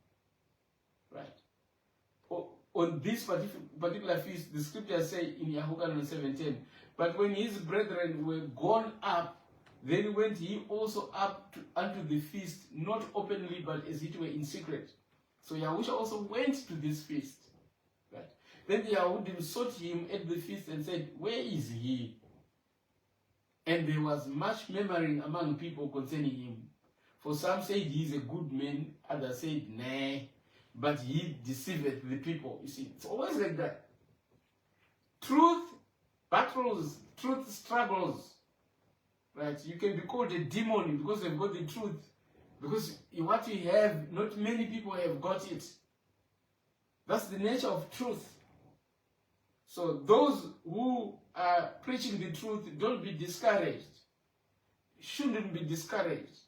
right? On this particular feast, the scriptures say in Yahushua 7:10, but when his brethren were gone up, then went he also up unto the feast, not openly, but as it were in secret. So Yahusha also went to this feast. Right? Then the Yahudim sought him at the feast and said, where is he? And there was much murmuring among people concerning him. For some said he is a good man, others said, nay, but he deceiveth the people. You see, it's always like that. Truth battles, truth struggles. Right? You can be called a demon because you've got the truth. Because what you have, not many people have got it. That's the nature of truth. So those who are preaching the truth, don't be discouraged. Shouldn't be discouraged.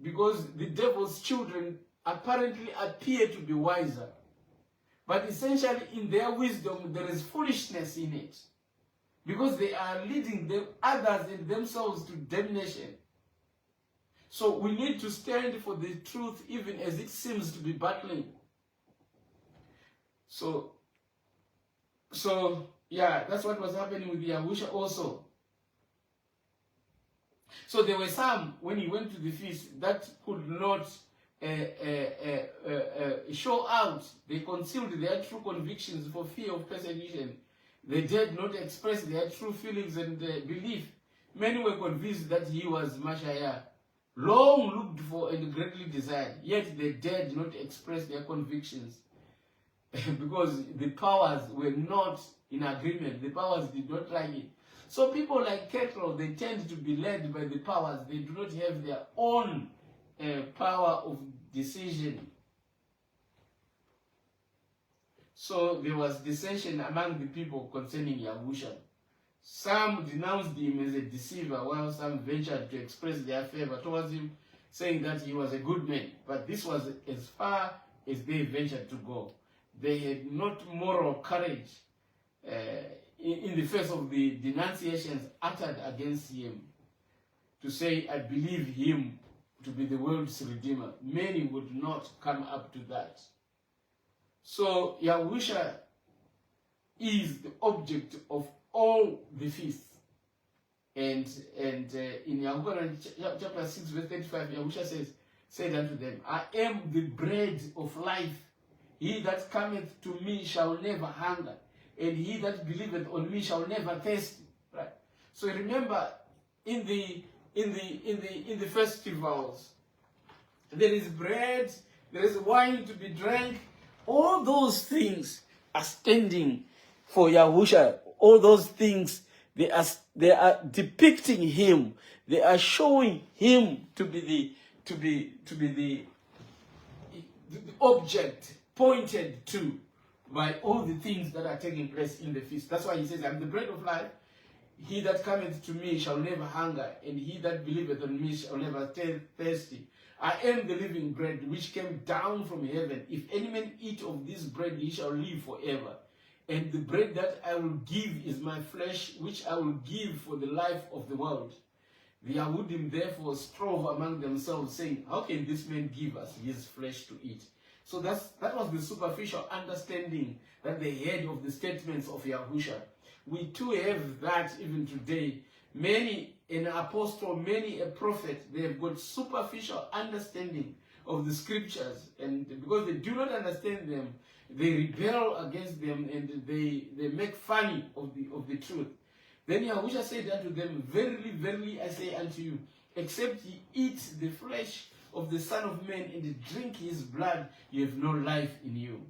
Because the devil's children apparently appear to be wiser. But essentially in their wisdom, there is foolishness in it. Because they are leading them, others and themselves to damnation. So we need to stand for the truth even as it seems to be battling. So yeah, that's what was happening with Yahusha also. So there were some, when he went to the feast, that could not show out. They concealed their true convictions for fear of persecution. They did not express their true feelings and belief. Many were convinced that he was Mosheh, long looked for and greatly desired, yet they dared not express their convictions because the powers were not in agreement. The powers did not like it. So people like cattle, they tend to be led by the powers. They do not have their own power of decision. So there was dissension among the people concerning Yahusha. Some denounced him as a deceiver, while some ventured to express their favor towards him, saying that he was a good man. But this was as far as they ventured to go. They had not moral courage in the face of the denunciations uttered against him, to say, I believe him to be the world's redeemer. Many would not come up to that. So Yahusha is the object of all the feasts. And in Yahushua chapter 6 verse 35, Yahusha said unto them, I am the bread of life. He that cometh to me shall never hunger, and he that believeth on me shall never thirst. Right? So remember, in the festivals, there is bread, there is wine to be drank. All those things are standing for Yahusha. All those things, they are depicting him. They are showing him to be the object pointed to by all the things that are taking place in the feast. That's why he says, I'm the bread of life. He that cometh to me shall never hunger, and he that believeth on me shall never thirsty. I am the living bread which came down from heaven. If any man eat of this bread, he shall live forever. And the bread that I will give is my flesh, which I will give for the life of the world. The Yahudim therefore strove among themselves, saying, how can this man give us his flesh to eat? So that was the superficial understanding that they had of the statements of Yahusha. We too have that even today. Many an apostle, many a prophet, they have got superficial understanding of the scriptures, and because they do not understand them, they rebel against them, and they make fun of the truth. Then Yahusha said unto them, verily, verily, I say unto you, except ye eat the flesh of the Son of Man and drink his blood, you have no life in you.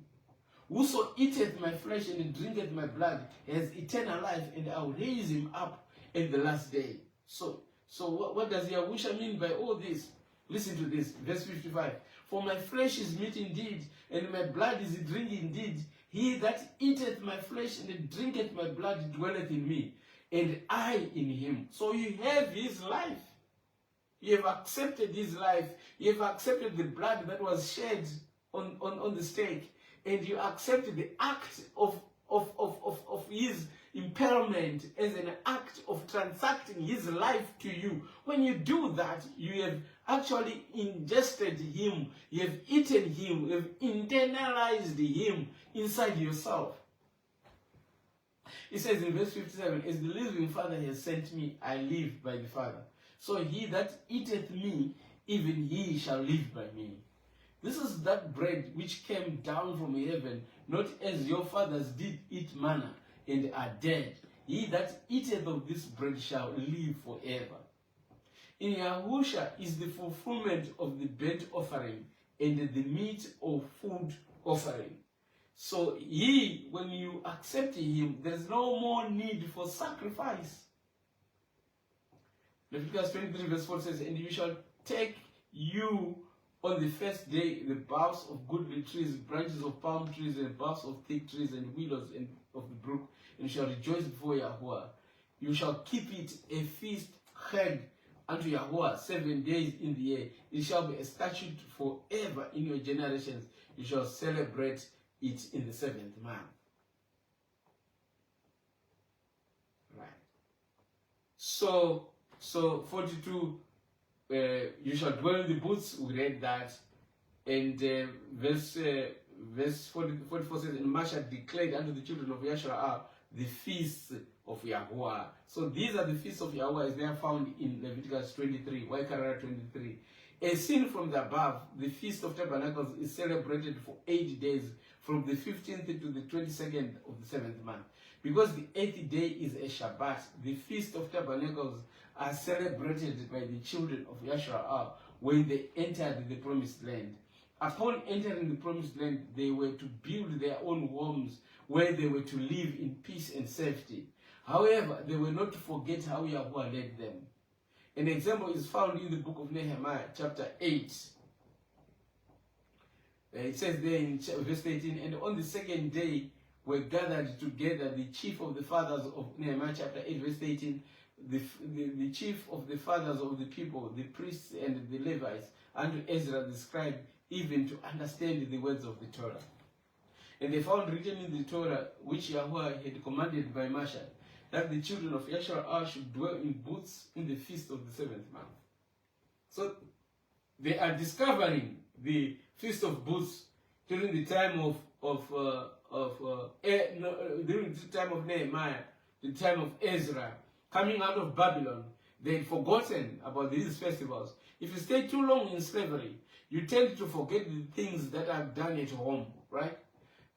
Whoso eateth my flesh and drinketh my blood has eternal life, and I will raise him up at the last day. So what does Yahusha mean by all this? Listen to this, verse 55. For my flesh is meat indeed, and my blood is drink indeed. He that eateth my flesh and drinketh my blood dwelleth in me, and I in him. So you have his life. You have accepted his life. You have accepted the blood that was shed on the stake. And you accepted the act of his impairment as an act of transacting his life to you. When you do that, you have actually ingested him. You have eaten him. You have internalized him inside yourself. It says in verse 57, as the living Father has sent me, I live by the Father. So he that eateth me, even he shall live by me. This is that bread which came down from heaven, not as your fathers did eat manna and are dead. He that eateth of this bread shall live forever. In Yahusha is the fulfillment of the burnt offering and the meat of food offering. So when you accept him, there's no more need for sacrifice. Leviticus 23 verse 4 says, and you shall take you on the first day the boughs of goodly trees, branches of palm trees, and boughs of thick trees, and willows and of the brook, and you shall rejoice before Yahuwah. You shall keep it a feast held unto Yahuwah 7 days in the year. It shall be a statute forever in your generations. You shall celebrate it in the 7th month. Right. So 42. You shall dwell in the booths, we read that, and verse 44 says, and Mosheh declared unto the children of Yisra'eel the feasts of Yahuwah. So these are the feasts of Yahuwah as they are found in Leviticus 23, Yisra'eel 23. As seen from the above, the Feast of Tabernacles is celebrated for 8 days, from the 15th to the 22nd of the 7th month. Because the 8th day is a Shabbat, the Feast of Tabernacles are celebrated by the children of Yisra'eel when they entered the promised land. Upon entering the promised land, they were to build their own homes where they were to live in peace and safety. However, they were not to forget how Yahuwah led them. An example is found in the book of Nehemiah, chapter 8. It says there in verse 18, and on the second day were gathered together the chief of the fathers of Nehemiah, chapter 8, verse 18, the chief of the fathers of the people, the priests and the Levites, unto Ezra the scribe, even to understand the words of the Torah. And they found written in the Torah, which Yahuwah had commanded by Mosheh, that the children of Yisra'eel should dwell in booths in the feast of the 7th month. So they are discovering the feast of booths during the time during the time of Nehemiah, the time of Ezra, coming out of Babylon. They had forgotten about these festivals. If you stay too long in slavery, you tend to forget the things that are done at home, right?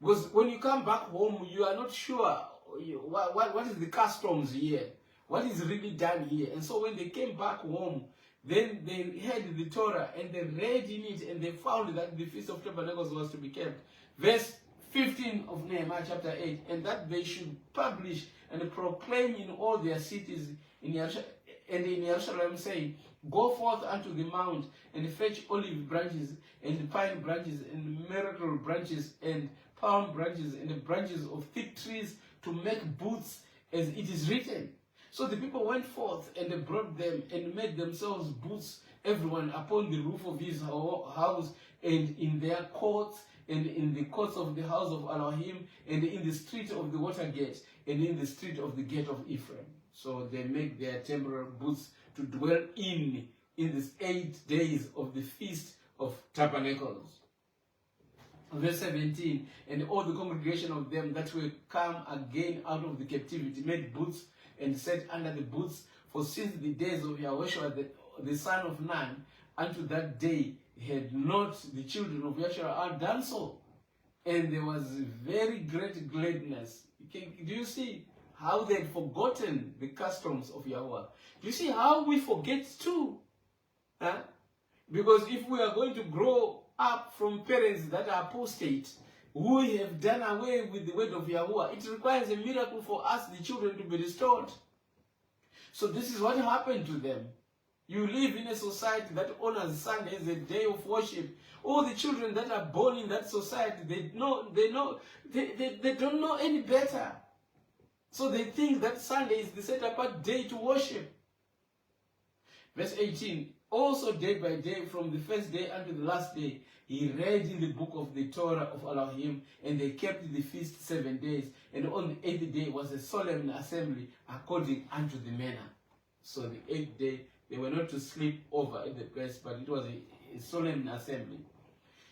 Because when you come back home, you are not sure what is the customs here, what is really done here. And so when they came back home, then they had the Torah and they read in it and they found that the Feast of Tabernacles was to be kept. Verse 15 of Nehemiah chapter 8, and that they should publish and proclaim in all their cities in Jerusalem, saying, go forth unto the mount and fetch olive branches and pine branches and myrtle branches and palm branches and the branches of thick trees to make booths as it is written. So the people went forth and they brought them and made themselves booths, everyone upon the roof of his house and in their courts and in the courts of the house of Elohim and in the street of the water gate and in the street of the gate of Ephraim. So they make their temporary booths to dwell in these 8 days of the Feast of Tabernacles. Verse 17, and all the congregation of them that will come again out of the captivity made booths and sat under the booths, for since the days of Yahushua the son of Nun, unto that day had not the children of Yisra'eel done so. And there was very great gladness. Do you see how they had forgotten the customs of Yahuwah? Do you see how we forget too? Huh? Because if we are going to grow up from parents that are apostate, who have done away with the word of Yahuwah, it requires a miracle for us, the children, to be restored. So this is what happened to them. You live in a society that honors Sunday as a day of worship. All the children that are born in that society, they don't know any better. So they think that Sunday is the set apart day to worship. Verse 18, also day by day, from the first day unto the last day, he read in the book of the Torah of Elohim, and they kept the feast 7 days. And on the 8th day was a solemn assembly according unto the manner. So the 8th day, they were not to sleep over at the place, but it was a solemn assembly.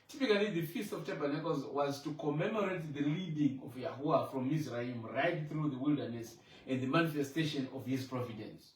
Typically, the Feast of Tabernacles was to commemorate the leading of Yahuwah from Yisra'ЄL right through the wilderness and the manifestation of his providence.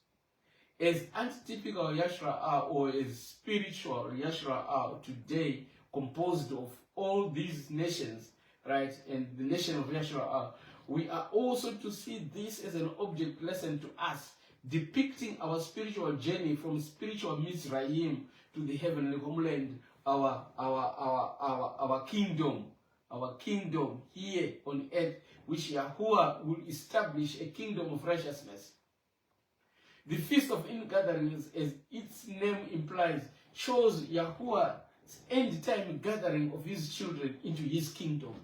As antitypical Yisra'Єl, or as spiritual Yisra'Єl today, composed of all these nations, right, and the nation of Yisra'Єl, we are also to see this as an object lesson to us, depicting our spiritual journey from spiritual Mizraim to the heavenly homeland, our kingdom here on earth, which Yahuwah will establish a kingdom of righteousness. The Feast of Ingatherings, as its name implies, shows Yahuwah's end-time gathering of his children into his kingdom.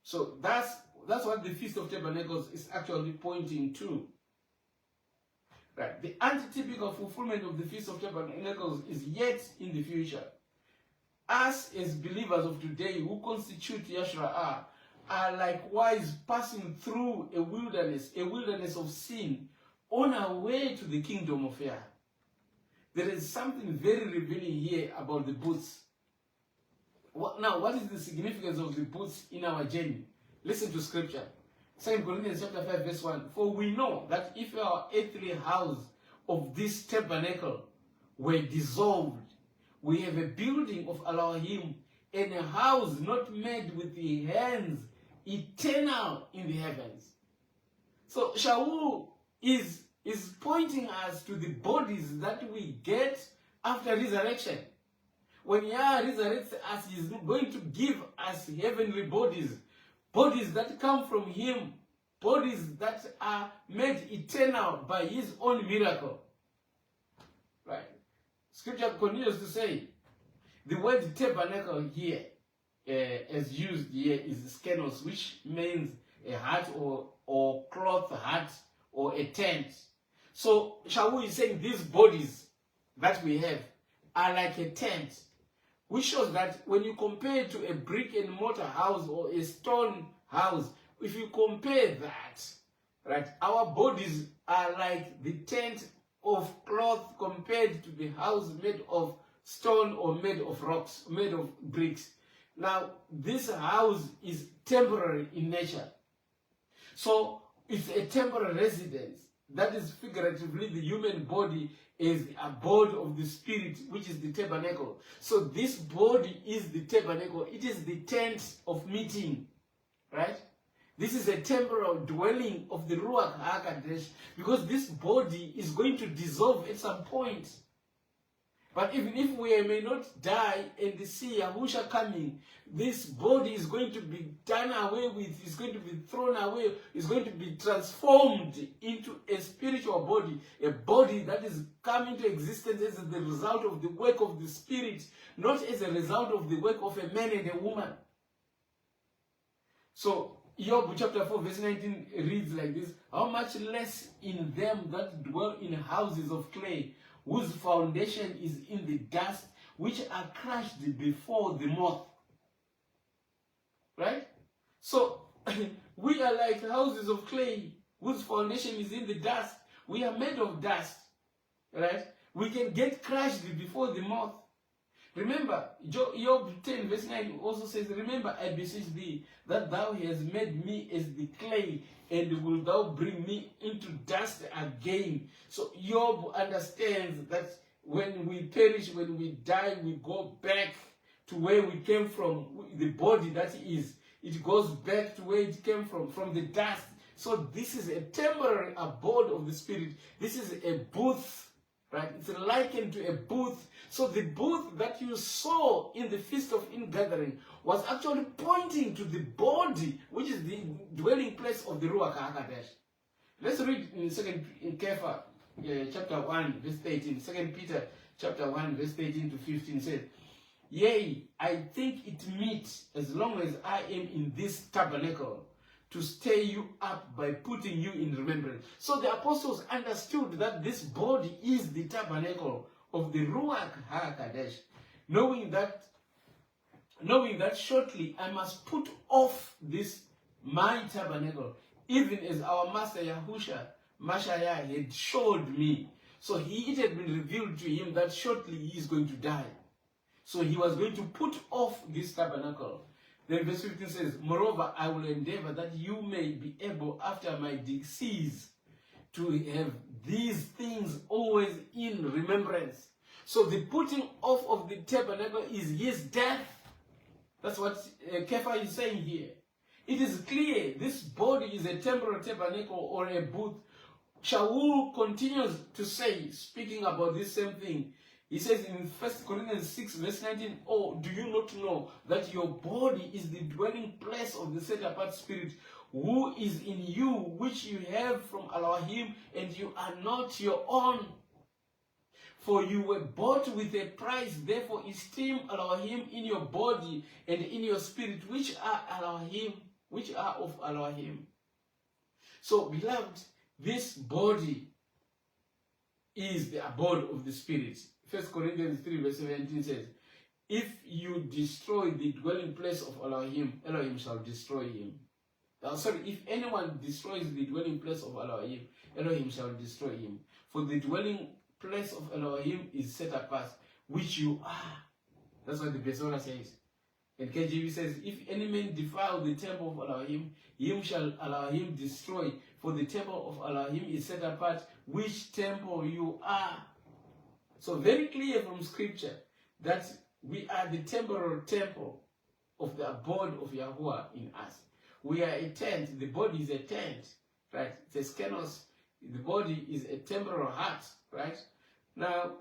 So that's what the Feast of Tabernacles is actually pointing to. Right. The antitypical fulfillment of the Feast of Tabernacles is yet in the future. Us as believers of today who constitute Yisra'ЄL are likewise passing through a wilderness of sin, on our way to the kingdom of Yah. There is something very revealing here about the booths. Now, what is the significance of the booths in our journey? Listen to scripture. 2 Corinthians chapter 5 verse 1. For we know that if our earthly house of this tabernacle were dissolved, we have a building of Elohim, and a house not made with the hands, eternal in the heavens. So Shaul is pointing us to the bodies that we get after resurrection. When Yah resurrects us, he is going to give us heavenly bodies, bodies that come from him, bodies that are made eternal by his own miracle. Right? Scripture continues to say, the word tabernacle here, as used here, is skenos, which means a hut or cloth hut or a tent. So Shaul is saying these bodies that we have are like a tent, which shows that when you compare it to a brick and mortar house or a stone house, if you compare that, right, our bodies are like the tent of cloth compared to the house made of stone or made of rocks, made of bricks. Now, this house is temporary in nature. So it's a temporary residence. That is figuratively the human body is the abode of the spirit, which is the tabernacle. So this body is the tabernacle. It is the tent of meeting, right? This is a temporal dwelling of the Ruach HaKodesh, because this body is going to dissolve at some point. But even if we may not die and see Yahusha coming, this body is going to be done away with, is going to be thrown away, is going to be transformed into a spiritual body, a body that is coming to existence as the result of the work of the Spirit, not as a result of the work of a man and a woman. So, Job chapter 4 verse 19 reads like this, how much less in them that dwell in houses of clay, whose foundation is in the dust, which are crushed before the moth. Right? So, we are like houses of clay, whose foundation is in the dust. We are made of dust. Right? We can get crushed before the moth. Remember, Job 10 verse 9 also says, remember, I beseech thee, that thou hast made me as the clay, and wilt thou bring me into dust again. So Job understands that when we perish, when we die, we go back to where we came from, the body that is. It goes back to where it came from the dust. So this is a temporary abode of the Spirit. This is a booth, Right? It's likened to a booth. So the booth that you saw in the Feast of Ingathering was actually pointing to the body, which is the dwelling place of the Ruach HaKodesh. Let's read in 2 Kepha, chapter 1, verse 18. 2 Peter, chapter 1, verse 13 to 15 says, "Yea, I think it meet, as long as I am in this tabernacle, to stay you up by putting you in remembrance." So the apostles understood that this body is the tabernacle of the Ruach HaKodesh, knowing that shortly I must put off this my tabernacle, even as our master Yahushua Mashiach had showed me. So it had been revealed to him that shortly he is going to die. So he was going to put off this tabernacle. Then verse 15 says, "Moreover, I will endeavor that you may be able after my decease to have these things always in remembrance." So the putting off of the tabernacle is his death. That's what Kepha is saying here. It is clear this body is a temporal tabernacle or a booth. Shaul continues to say, speaking about this same thing, he says in 1 Corinthians 6 verse 19, "Oh, do you not know that your body is the dwelling place of the set-apart Spirit who is in you, which you have from Elohim, and you are not your own? For you were bought with a price, therefore esteem Elohim in your body and in your spirit, which are of Elohim." So, beloved, this body is the abode of the Spirit. 1 Corinthians 3 verse 17 says, "If you destroy the dwelling place of Elohim, Elohim shall destroy him." If anyone destroys the dwelling place of Elohim, Elohim shall destroy him. For the dwelling place of Elohim is set apart, which you are. That's what the Besora says. And KJV says, "If any man defile the temple of Elohim, him shall Elohim destroy. For the temple of Elohim is set apart, which temple you are." So very clear from scripture that we are the temporal temple of the abode of Yahuwah in us. We are a tent. The body is a tent, right? It's a skenos. The body is a temporal heart, right? Now,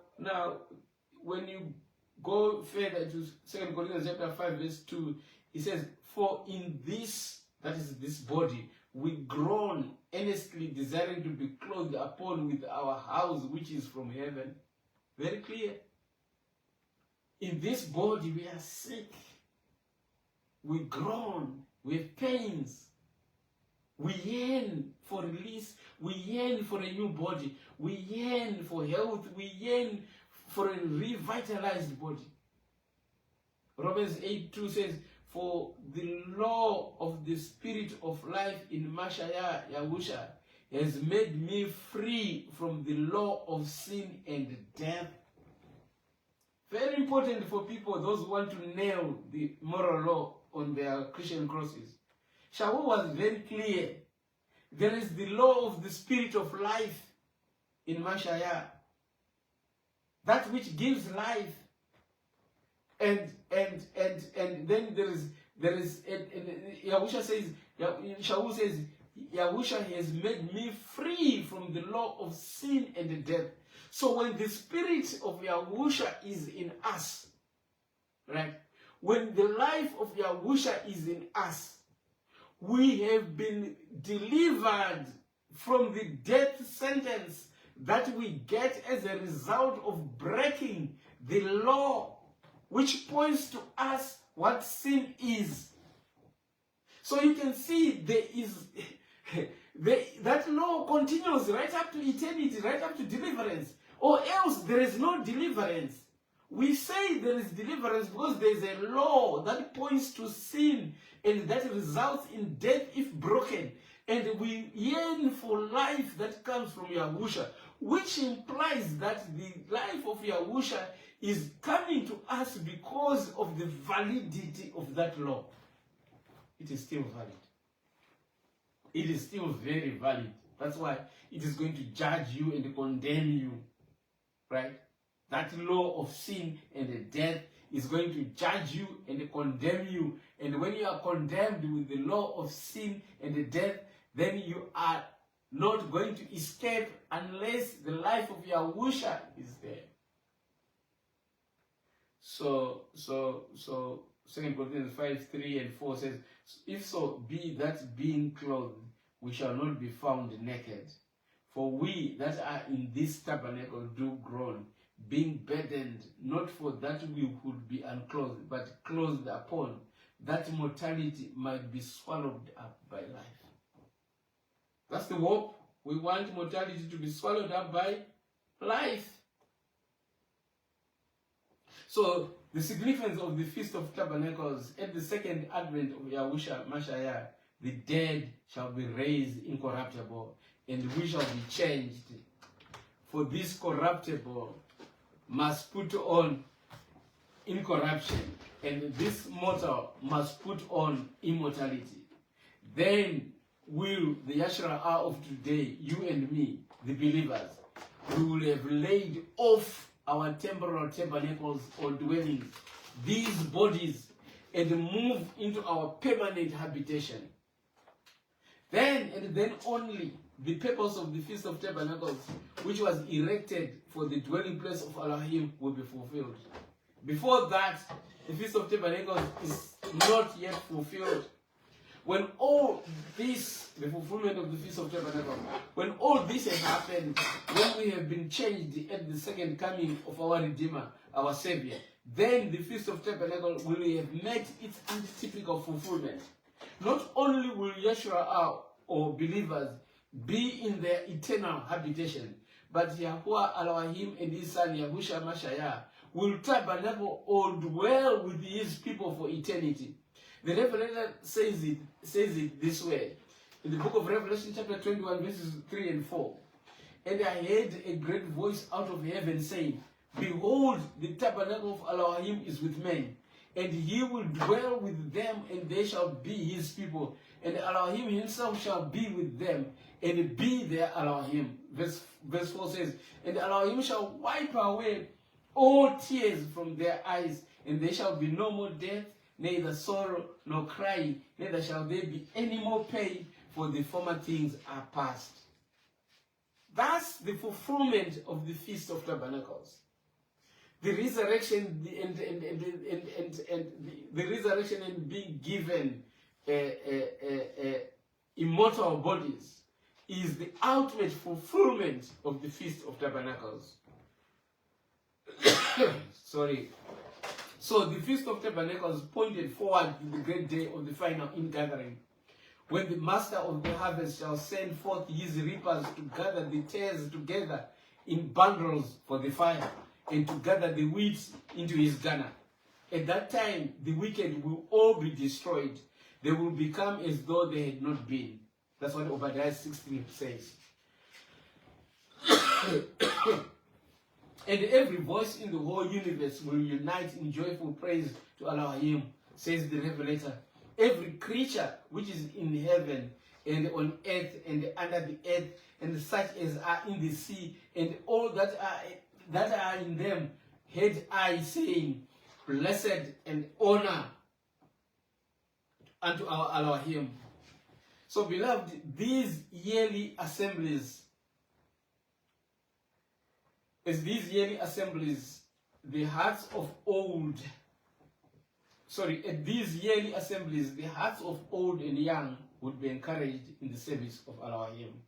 when you go further to 2 Corinthians chapter 5 verse 2, it says, "For in this," that is this body, "we groan, earnestly desiring to be clothed upon with our house which is from heaven." Very clear. In this body we are sick. We groan. We have pains. We yearn for release. We yearn for a new body. We yearn for health. We yearn for a revitalized body. Romans 8:2 says, "For the law of the Spirit of life in Mashiach Yahushua has made me free from the law of sin and death." Very important for people, those who want to nail the moral law on their Christian crosses. Shaul was very clear. There is the law of the Spirit of life in Mashiach, that which gives life, and then there is Yahushua says, Shaul says, "Yahushua has made me free from the law of sin and death." So when the Spirit of Yahushua is in us, right? When the life of Yahushua is in us, we have been delivered from the death sentence that we get as a result of breaking the law, which points to us what sin is. So you can see there is that law continues right up to eternity, right up to deliverance, or else there is no deliverance. We say there is deliverance because there is a law that points to sin and that results in death if broken. And we yearn for life that comes from Yahushua, which implies that the life of Yahushua is coming to us because of the validity of that law. It is still valid. It is still very valid. That's why it is going to judge you and condemn you, right? That law of sin and death is going to judge you and condemn you. And when you are condemned with the law of sin and death, then you are not going to escape unless the life of Yahusha is there. So 2 Corinthians 5:3-4 says, if so be that being clothed, we shall not be found naked. For we that are in this tabernacle do groan, being burdened, not for that we would be unclothed, but clothed upon, that mortality might be swallowed up by life. That's the hope. We want mortality to be swallowed up by life. So the significance of the Feast of Tabernacles, at the second advent of Yahusha Mashiach, the dead shall be raised incorruptible, and we shall be changed. For this corruptible must put on incorruption, and this mortal must put on immortality. Then will the Yisra'ЄL of today, you and me, the believers, we will have laid off our temporal tabernacles or dwellings, these bodies, and move into our permanent habitation. Then and then only the purpose of the Feast of Tabernacles, which was erected for the dwelling place of Elohim, will be fulfilled. Before that, the Feast of Tabernacles is not yet fulfilled. When all this, the fulfillment of the Feast of Tabernacles, when all this has happened, when we have been changed at the second coming of our Redeemer, our Savior, then the Feast of Tabernacles will have met its antitypical fulfillment. Not only will Yisra'ЄL or believers be in their eternal habitation, but Yahuwah Elohim and his son Yahusha Mashiach will tabernacle or dwell with his people for eternity. The Revelation says it this way. In the book of Revelation chapter 21 verses 3 and 4. And I heard a great voice out of heaven saying, behold, the tabernacle of Elohim is with men, and he will dwell with them, and they shall be his people, and Elohim himself shall be with them, and be their Elohim. Verse 4 says, and Elohim shall wipe away all tears from their eyes, and there shall be no more death, neither sorrow nor crying, neither shall there be any more pain, for the former things are past. That's the fulfillment of the Feast of Tabernacles. The resurrection the resurrection and being given immortal bodies is the ultimate fulfillment of the Feast of Tabernacles. Sorry. So the Feast of Tabernacles pointed forward to the great day of the final ingathering, when the master of the harvest shall send forth his reapers to gather the tares together in bundles for the fire, and to gather the wheat into his garner. At that time, the wicked will all be destroyed. They will become as though they had not been. That's what Obadiah 16 says. And every voice in the whole universe will unite in joyful praise to Elohim, says the Revelator. Every creature which is in heaven and on earth and under the earth, and such as are in the sea, and all that are in them, heard I saying, blessed and honor unto our Elohim. So, beloved, these yearly assemblies, the hearts of old and young would be encouraged in the service of Elohim.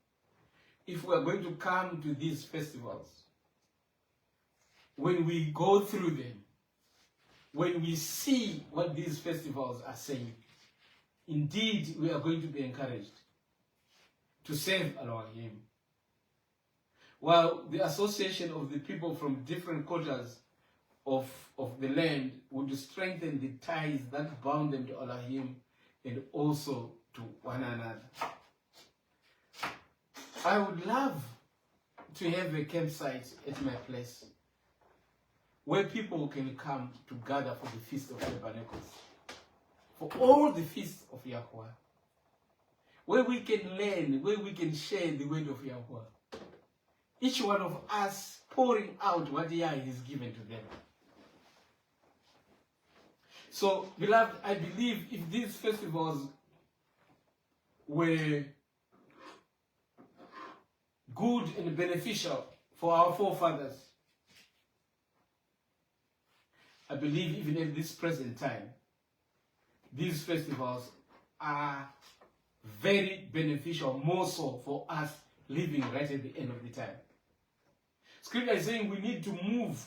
If we are going to come to these festivals, when we go through them, when we see what these festivals are saying, indeed we are going to be encouraged to serve Elohim. While the association of the people from different quarters of the land would strengthen the ties that bound them to Elohim and also to one another. I would love to have a campsite at my place where people can come to gather for the Feast of Tabernacles, for all the feasts of Yahuwah, where we can learn, where we can share the word of Yahuwah. Each one of us pouring out what Yah has given to them. So, beloved, I believe if these festivals were good and beneficial for our forefathers. I believe even at this present time, these festivals are very beneficial, more so for us living right at the end of the time. Scripture is saying we need to move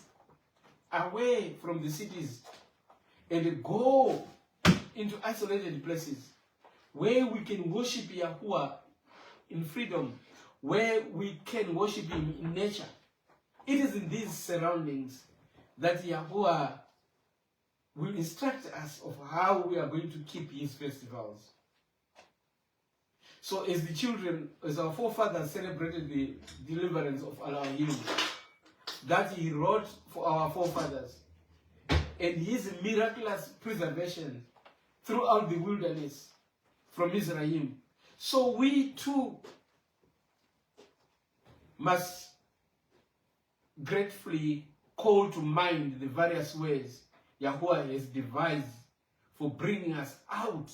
away from the cities and go into isolated places where we can worship Yahuwah in freedom, where we can worship Him in nature. It is in these surroundings that Yahuwah will instruct us of how we are going to keep His festivals. So as the children, as our forefathers celebrated the deliverance of Elohim, that He wrote for our forefathers, and His miraculous preservation throughout the wilderness from Yisra'mael. So we too must gratefully call to mind the various ways Yahuwah has devised for bringing us out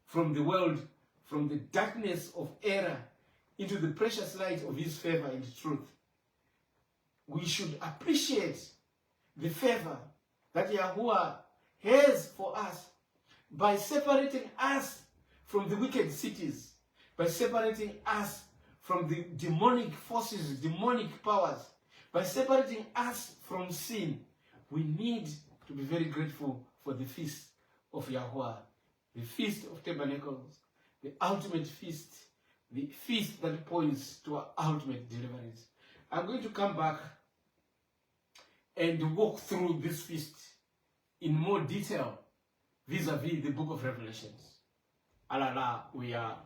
from the world, from the darkness of error, into the precious light of His favor and truth. We should appreciate the favor that Yahuwah has for us by separating us from the wicked cities, by separating us from the demonic forces, demonic powers, by separating us from sin. We need to be very grateful for the feast of Yahuwah, the feast of Tabernacles, the ultimate feast, the feast that points to our ultimate deliverance. I'm going to come back and walk through this feast in more detail vis-a-vis the book of Revelations. Alala, we are